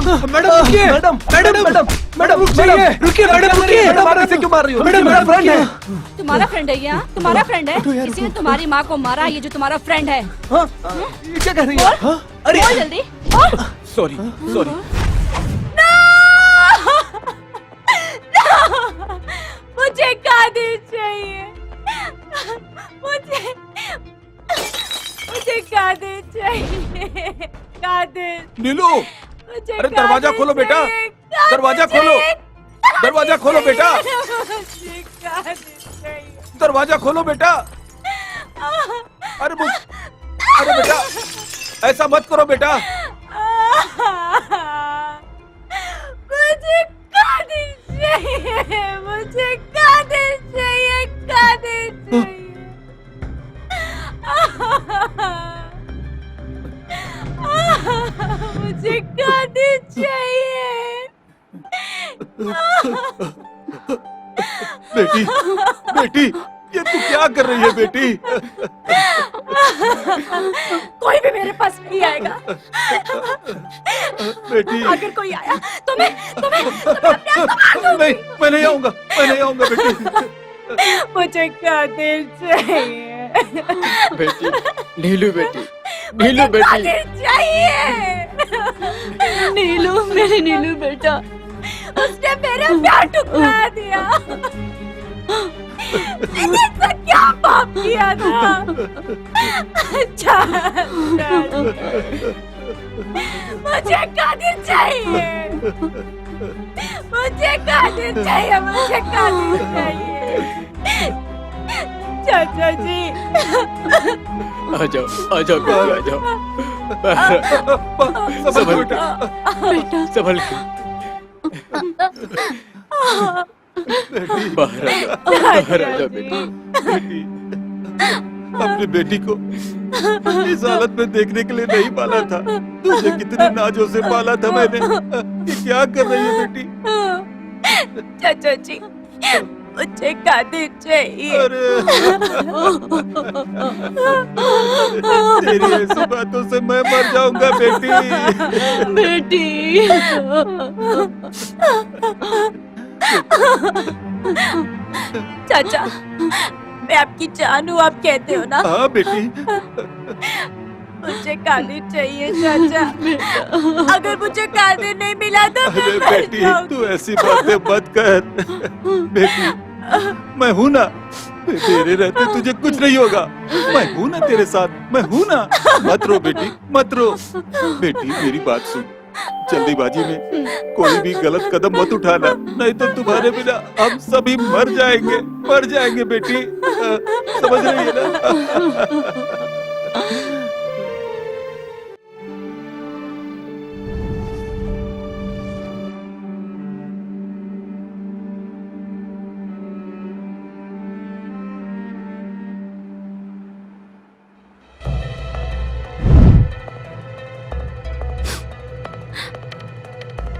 मैडम रुकिए, मैडम मैडम मैडम मैडम रुकिए, मैडम रुकिए, मैडम आप इसे क्यों मार रही हो? मैडम मेरा फ्रेंड है। तुम्हारा फ्रेंड है ये? हाँ? तुम्हारा फ्रेंड है? किसी ने तुम्हारी माँ को मारा, ये जो तुम्हारा फ्रेंड है? ये क्या कह रही है? अरे बोल जल्दी बोल। Sorry sorry. मुझे कादिर चाहिए, मुझे कादिर चाहिए, कादिर। नीलू, अरे दरवाजा खोलो बेटा, दरवाजा खोलो, दरवाजा खोलो बेटा, दरवाजा खोलो बेटा। अरे बेटा ऐसा मत करो बेटा। मुझे कादिर चाहिए, मुझे कादिर चाहिए, कादिर चाहिए। मुझे कादिर चाहिए। बेटी बेटी ये तू क्या कर रही है बेटी? कोई भी मेरे पास नहीं आएगा। बेटी अगर कोई आया तो मैं अपने आप को मार दूंगी। नहीं, मैं नहीं आऊंगा, मैं नहीं आऊंगा बेटी। मुझे कादिर चाहिए। बेटी, नीलू बेटी, नीलू बेटी। कादिर चाहिए। नीलू, मेरी नीलू बेटा। उसने मेरा प्यार ठुकरा दिया। मैंने इसका क्या पाप किया था? मुझे कादिर चाहिए, मुझे कादिर चाहिए, मुझे कादिर चाहिए। चाचा जी आ जाओ, आ जाओ बेटी, आ जाओ। संभल बेटा संभल के बाहर आ जा बेटी। बेटी अपनी बेटी को इस हालत में देखने के लिए नहीं पाला था। तुझे कितने नाजों से पाला था मैंने। ये क्या कर रही है बेटी? चाचा जी मुझे कादिर चाहिए। अरे तेरी ऐसी बातों से मैं मर जाऊंगा बेटी। बेटी। चाचा मैं आपकी जान हूँ, आप कहते हो ना? हाँ बेटी। मुझे कादिर चाहिए चाचा। अगर मुझे कादिर नहीं मिला तो मैं अरे मर बेटी जाऊंगी। तू ऐसी बातें मत कर। बेटी मैं हूँ ना, तेरे रहते तुझे कुछ नहीं होगा। मैं हूँ ना तेरे साथ, मैं हूँ ना। मत रो बेटी, मत रो। बेटी मेरी बात सुन, जल्दीबाजी में कोई भी गलत कदम मत उठाना, नहीं तो तुम्हारे बिना हम सभी मर जाएंगे बेटी। समझ रही है ना?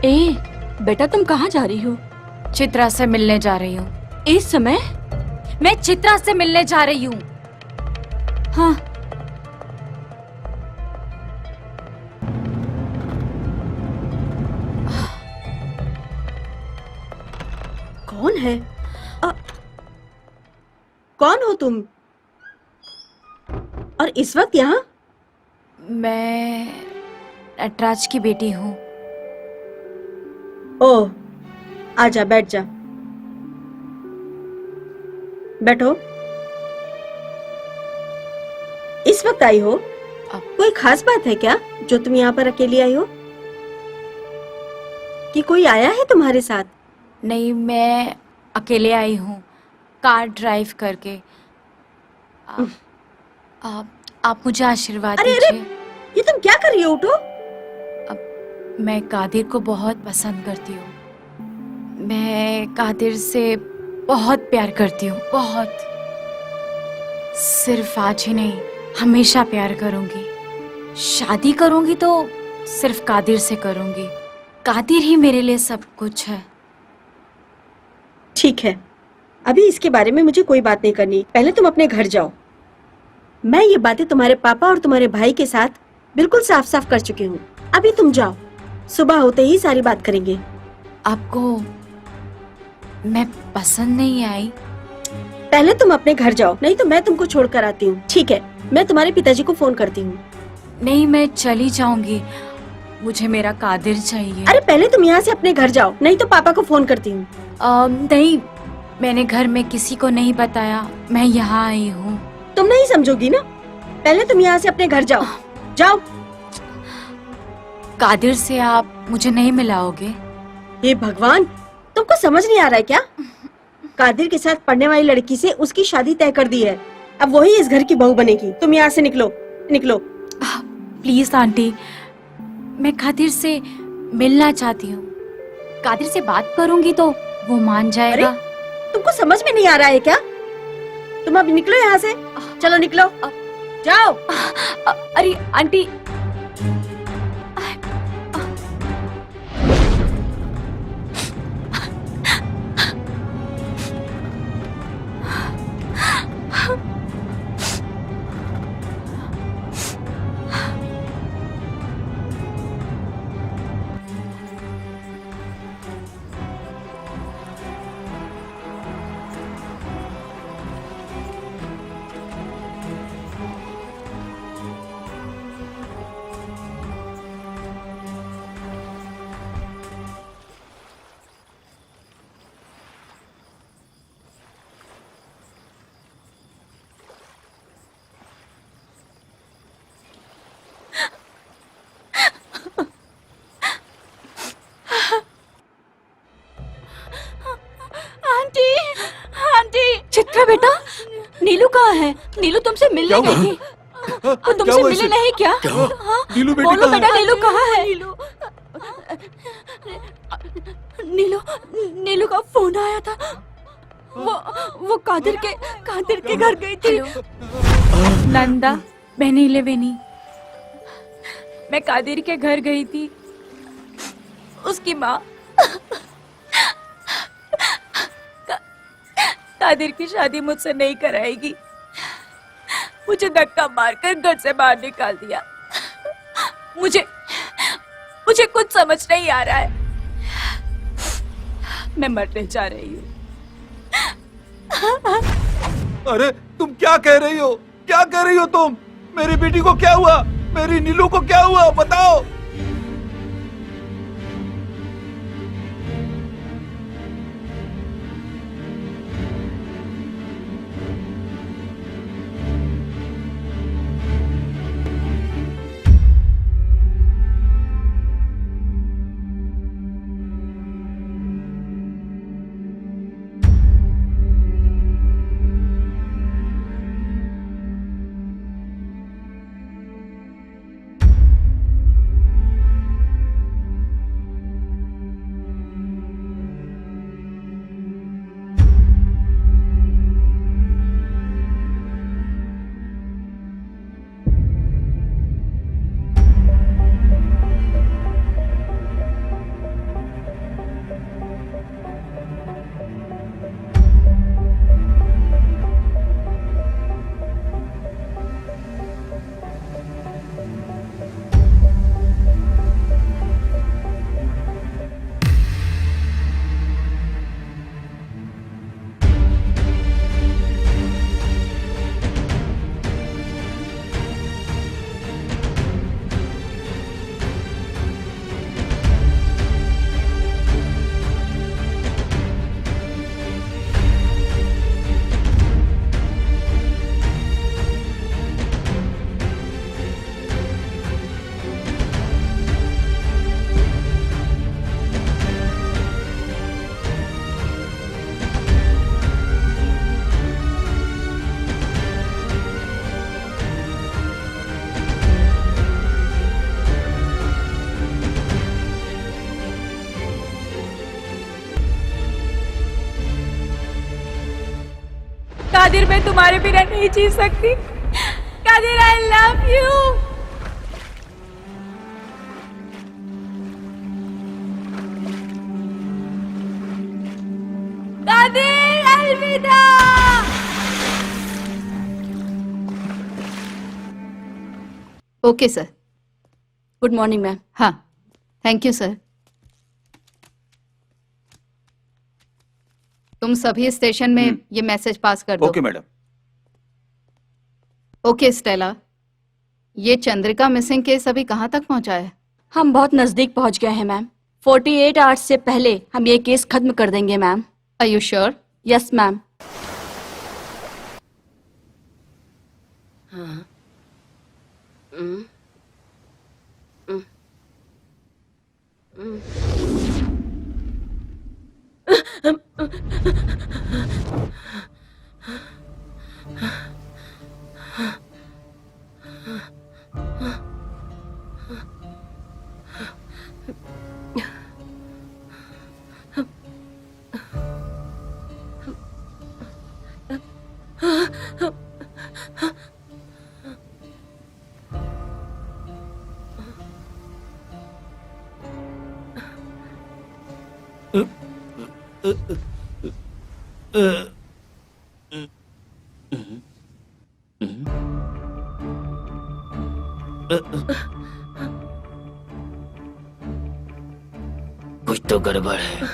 ए बेटा, तुम कहाँ जा रही हो? चित्रा से मिलने जा रही हूँ। इस समय? मैं चित्रा से मिलने जा रही हूँ। हाँ। कौन है? कौन हो तुम? और इस वक्त यहाँ? मैं नटराज की बेटी हूँ। ओह, आजा बैठ जा। बैठो। इस वक्त आई हो? कोई खास बात है क्या जो तुम यहाँ पर अकेली आई हो? कि कोई आया है तुम्हारे साथ? नहीं, मैं अकेले आई हूँ कार ड्राइव करके। आप मुझे आशीर्वाद अरे दीजिए। ये तुम क्या कर रही हो? उठो। मैं कादिर को बहुत पसंद करती हूँ। मैं कादिर से बहुत प्यार करती हूँ, बहुत। सिर्फ आज ही नहीं, हमेशा प्यार करूंगी। शादी करूंगी तो सिर्फ कादिर से करूंगी। कादिर ही मेरे लिए सब कुछ है। ठीक है, अभी इसके बारे में मुझे कोई बात नहीं करनी। पहले तुम अपने घर जाओ। मैं ये बातें तुम्हारे पापा और तुम्हारे भाई के साथ बिल्कुल साफ साफ कर चुकी हूँ। अभी तुम जाओ, सुबह होते ही सारी बात करेंगे। आपको मैं पसंद नहीं आई? पहले तुम अपने घर जाओ, नहीं तो मैं तुमको छोड़कर आती हूँ। ठीक है, मैं तुम्हारे पिताजी को फोन करती हूँ। नहीं, मैं चली जाऊंगी। मुझे मेरा कादिर चाहिए। अरे पहले तुम यहाँ से अपने घर जाओ, नहीं तो पापा को फोन करती हूँ। नहीं, मैंने घर में किसी को नहीं बताया। मैं यहाँ आई हूँ। तुम नहीं समझोगी ना? पहले तुम यहाँ से अपने घर जाओ, जाओ। कादिर से आप मुझे नहीं मिलाओगे? हे भगवान, तुमको समझ नहीं आ रहा है क्या? कादिर के साथ पढ़ने वाली लड़की से उसकी शादी तय कर दी है। अब वही इस घर की बहू बनेगी। तुम यहाँ से निकलो, निकलो। प्लीज आंटी, मैं कादिर से मिलना चाहती हूँ। कादिर से बात करूंगी तो वो मान जाएगा। तुमको समझ में नहीं आ रहा है क्या? तुम अब निकलो यहाँ से, चलो निकलो, जाओ। अरे आंटी, चित्रा बेटा, नीलू कहाँ है? नीलू तुमसे मिलने गई थी। वो तुमसे मिले नहीं क्या? हाँ? नीलू बेटी बोलो कहाँ है? बेटा, नीलू कहाँ है? नीलू नीलू का फोन आया था। वो कादिर के घर गई थी। नंदा, मैं नीले बेनी, मैं कादिर के घर गई थी। उसकी माँ कादिर की शादी मुझसे नहीं कराएगी। मुझे धक्का मारकर घर से बाहर निकाल दिया। मुझे कुछ समझ नहीं आ रहा है। मैं मरने जा रही हूँ। अरे तुम क्या कह रही हो? क्या कह रही हो तुम? मेरी बेटी को क्या हुआ? मेरी नीलू को क्या हुआ? बताओ। कादिर, मैं तुम्हारे बिना नहीं जी सकती। Qadir, I love you. Qadir, अलविदा। Okay sir. Good morning ma'am. हाँ, थैंक यू सर। तुम सभी स्टेशन में ये मैसेज पास कर दो। Okay madam. ओके स्टेला, ये चंद्रिका मिसिंग केस अभी कहाँ तक पहुँचा है? हम बहुत नजदीक पहुंच गए हैं मैम। 48 आवर्स से पहले हम ये केस खत्म कर देंगे ma'am. Are you sure? Yes ma'am. कुछ तो गड़बड़ है।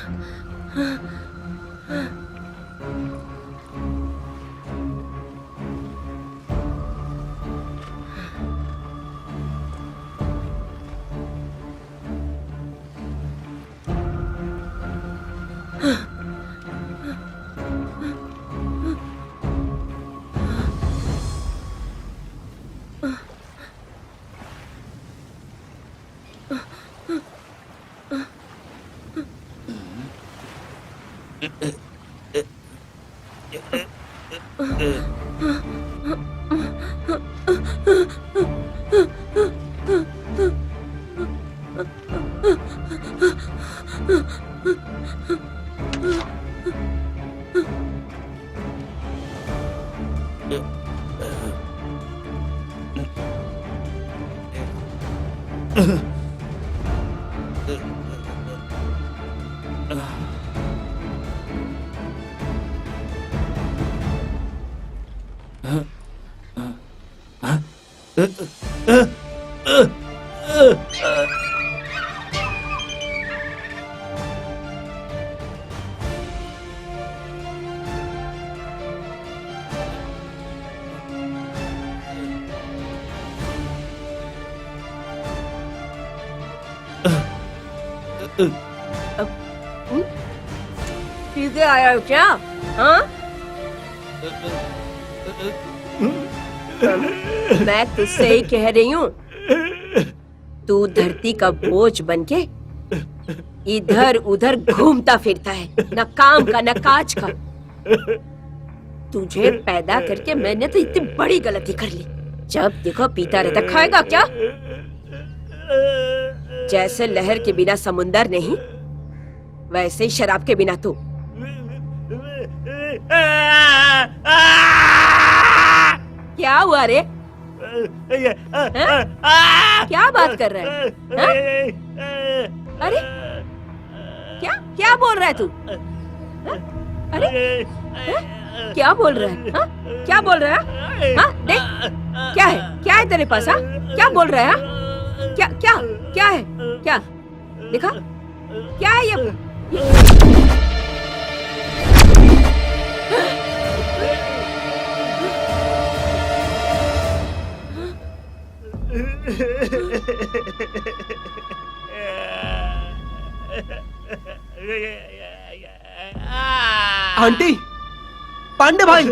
सीधे आया हो क्या? हाँ? मैं तुझसे ही कह रही हूँ, तू धरती का बोझ बनके इधर उधर घूमता फिरता है, न काम का न काज का। तुझे पैदा करके मैंने तो इतनी बड़ी गलती कर ली। जब देखो पीता रहता, खाएगा क्या? जैसे लहर के बिना समुंदर नहीं, वैसे ही शराब के बिना तू। क्या हुआ रे? क्या बात कर रहा है? अरे क्या क्या बोल रहा है तू? अरे क्या बोल रहा है? हा? क्या बोल रहा है? हाँ देख, क्या है तेरे पास? हाँ क्या बोल रहा है? क्या क्या क्या है? क्या देखा? क्या है ये? आंटी, पांडे भाई,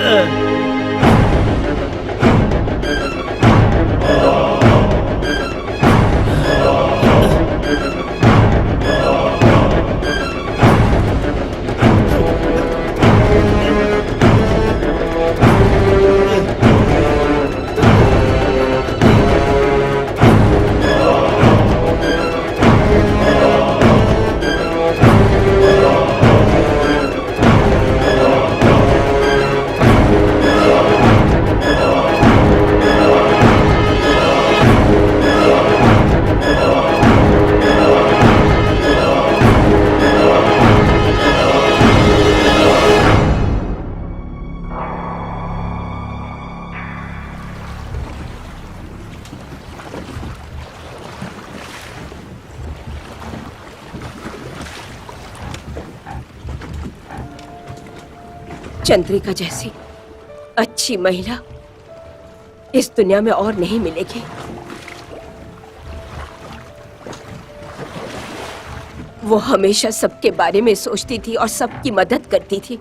Uh चंद्रिका जैसी अच्छी महिला इस दुनिया में और नहीं मिलेगी। वो हमेशा सबके बारे में सोचती थी और सबकी मदद करती थी।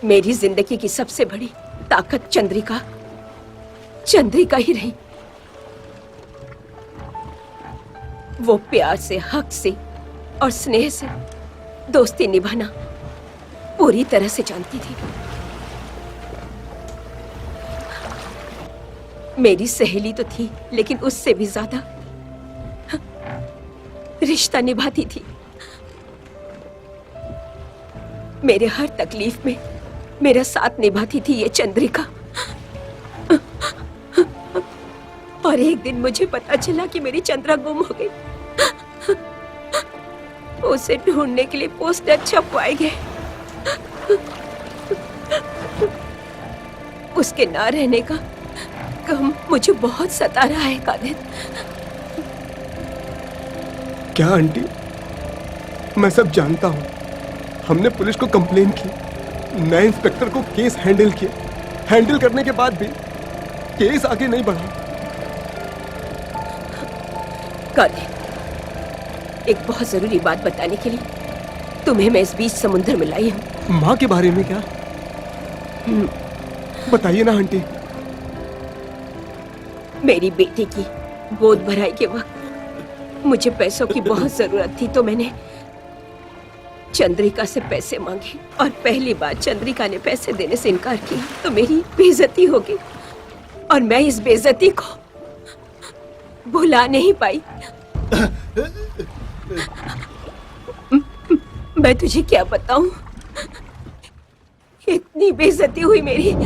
मेरी जिंदगी की सबसे बड़ी ताकत चंद्रिका ही रही। वो प्यार से, हक से और स्नेह से दोस्ती निभाना पूरी तरह से जानती थी। मेरी सहेली तो थी, लेकिन उससे भी ज्यादा रिश्ता निभाती थी। मेरे हर तकलीफ में मेरा साथ निभाती थी ये चंद्रिका। और एक दिन मुझे पता चला कि मेरी चंद्रा गुम हो गई। उसे ढूंढने के लिए पोस्टर छपवाए गए। उसके ना रहने का गम मुझे बहुत सता रहा है कादिर। क्या आंटी, मैं सब जानता हूँ। हमने पुलिस को कंप्लेन की, नए इंस्पेक्टर को केस हैंडल किया। हैंडल करने के बाद भी केस आगे नहीं बढ़ा। कादिर, एक बहुत जरूरी बात बताने के लिए तुम्हें मैं इस बीच समुद्र में लाई हूँ। माँ के बारे में क्या? बताइए ना आंटी। मेरी बेटी की गोद भराई के वक्त मुझे पैसों की बहुत जरूरत थी, तो मैंने चंद्रिका से पैसे मांगे और पहली बार चंद्रिका ने पैसे देने से इनकार किया तो मेरी बेइज्जती हो गई और मैं इस बेइज्जती को भुला नहीं पाई। मैं तुझे क्या बताऊं, इतनी बेइज्जती हुई मेरी।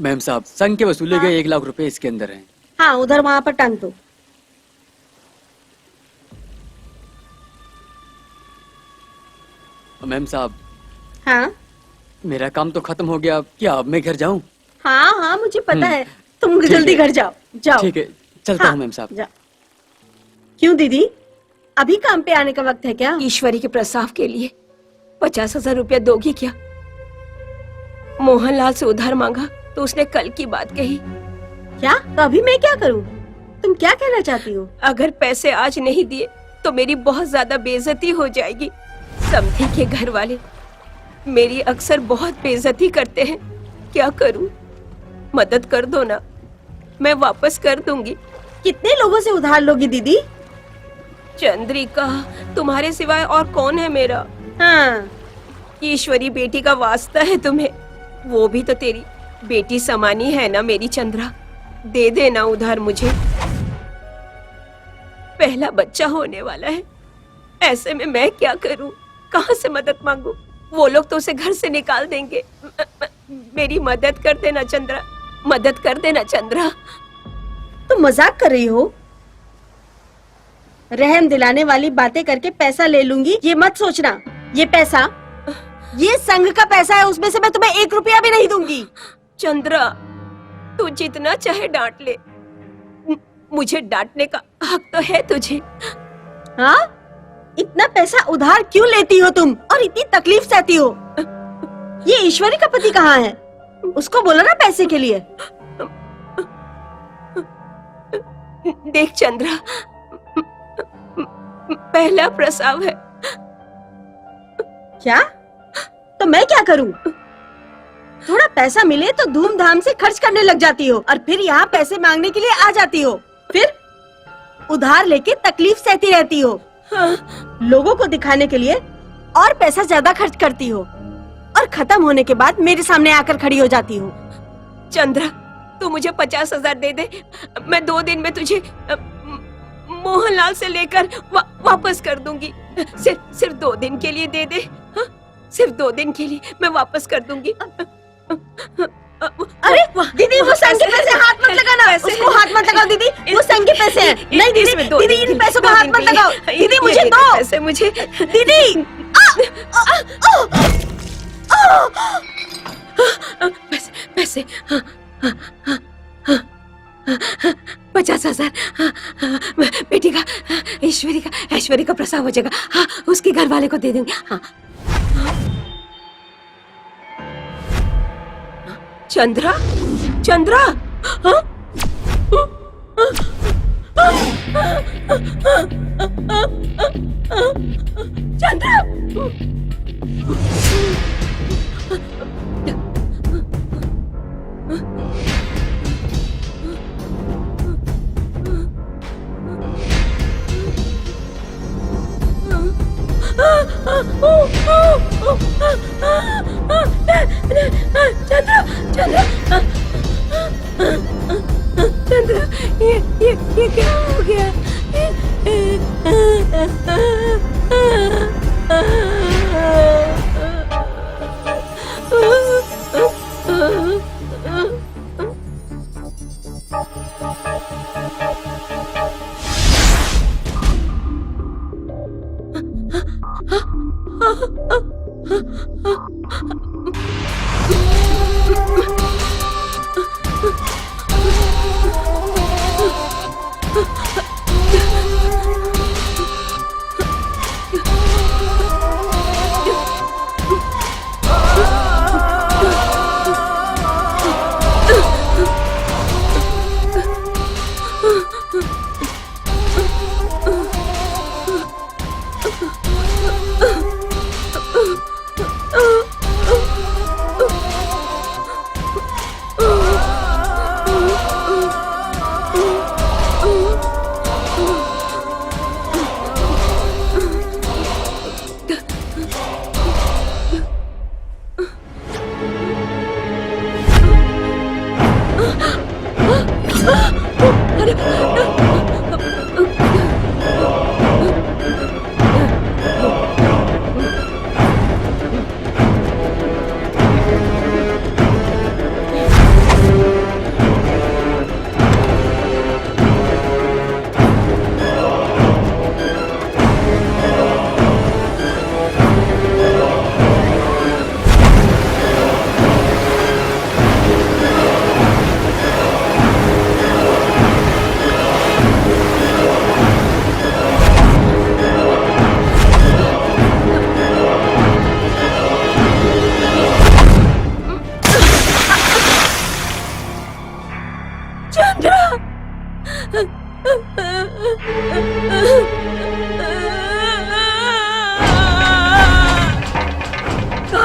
मैम साहब, संघ के वसूले गए 1 लाख रुपए इसके अंदर हैं। हाँ, उधर वहाँ पर टांग दो। मैम साहब, हाँ मेरा काम तो खत्म हो गया, क्या अब मैं घर जाऊं? हाँ हाँ, मुझे पता है। तुम जल्दी घर जाओ। जाओ। ठीक है, चलता हूँ मैम साहब। जाओ। क्यों दीदी, अभी काम पे आने का वक्त है क्या? ईश्वरी के प्रस्ताव के लिए 50,000 रुपया दोगी क्या? मोहनलाल से उधार मांगा तो उसने कल की बात कही। क्या? तो अभी मैं क्या करूं? तुम क्या कहना चाहती हो? अगर पैसे आज नहीं दिए तो मेरी बहुत ज्यादा बेइज्जती हो जाएगी। समधी के घर वाले मेरी अक्सर बहुत बेइज्जती करते हैं। क्या करूं? मदद कर दो ना, मैं वापस कर दूंगी। कितने लोगों से उधार लोगी दीदी? चंद्रिका, तुम्हारे सिवाय और कौन है मेरा? हाँ, ईश्वरी बेटी का वास्ता है तुम्हें, वो भी तो तेरी बेटी समानी है ना मेरी चंद्रा। दे देना उधार मुझे, पहला बच्चा होने वाला है। ऐसे में मैं क्या करूं, कहां से मदद मांगू? वो लोग तो उसे घर से निकाल देंगे। मेरी मदद कर देना चंद्रा, मदद कर देना चंद्रा। तुम मजाक कर रही हो? रहम दिलाने वाली बातें करके पैसा ले लूंगी, ये मत सोचना। ये पैसा, ये संघ का पैसा है, उसमें से मैं तुम्हें 1 रुपया भी नहीं दूंगी। चंद्रा, तू जितना चाहे डांट ले, मुझे डांटने का हक तो है तुझे। हाँ? इतना पैसा उधार क्यों लेती हो तुम और इतनी तकलीफ सहती हो? ये ईश्वरी का पति कहाँ है? उसको बोलो ना पैसे के लिए। देख चंद्रा, पहला प्रसव है। क्या? तो मैं क्या करूं? थोड़ा पैसा मिले तो धूमधाम से खर्च करने लग जाती हो और फिर यहाँ पैसे मांगने के लिए आ जाती हो। फिर उधार लेके तकलीफ सहती रहती हो। हाँ। लोगों को दिखाने के लिए और पैसा ज्यादा खर्च करती हो और खत्म होने के बाद मेरे सामने आकर खड़ी हो जाती हो। चंद्रा, तू मुझे 50,000 दे दे, मैं 2 दिन में तुझे मोहनलाल से लेकर वापस कर दूंगी। सिर्फ 2 दिन के लिए दे दे। हाँ? सिर्फ 2 दिन के लिए मैं वापस कर दूंगी। अरे दीदी वो संग के पैसे हाथ मत लगाना, उसको हाथ मत लगाओ दीदी, वो संग के पैसे हैं। नहीं दीदी, दीदी इन पैसों को हाथ मत लगाओ, दीदी मुझे दो पैसे, मुझे दीदी। पैसे 50,000 बेटी का, ऐश्वर्य का प्रसव हो जाएगा। हाँ, उसके घर वाले को दे देंगे। हाँ। चंद्रा, चंद्रा, हाँ? चंद्रा, चंद्रा, ये क्या हो गया?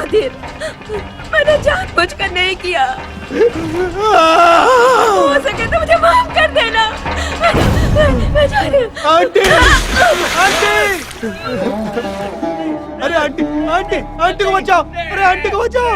कादिर, मैंने जानबूझकर नहीं किया। हो सके तो मुझे माफ कर देना। मैं जा रही हूँ। आंटी, आंटी, अरे आंटी, आंटी, आंटी को बचाओ, अरे आंटी को बचाओ।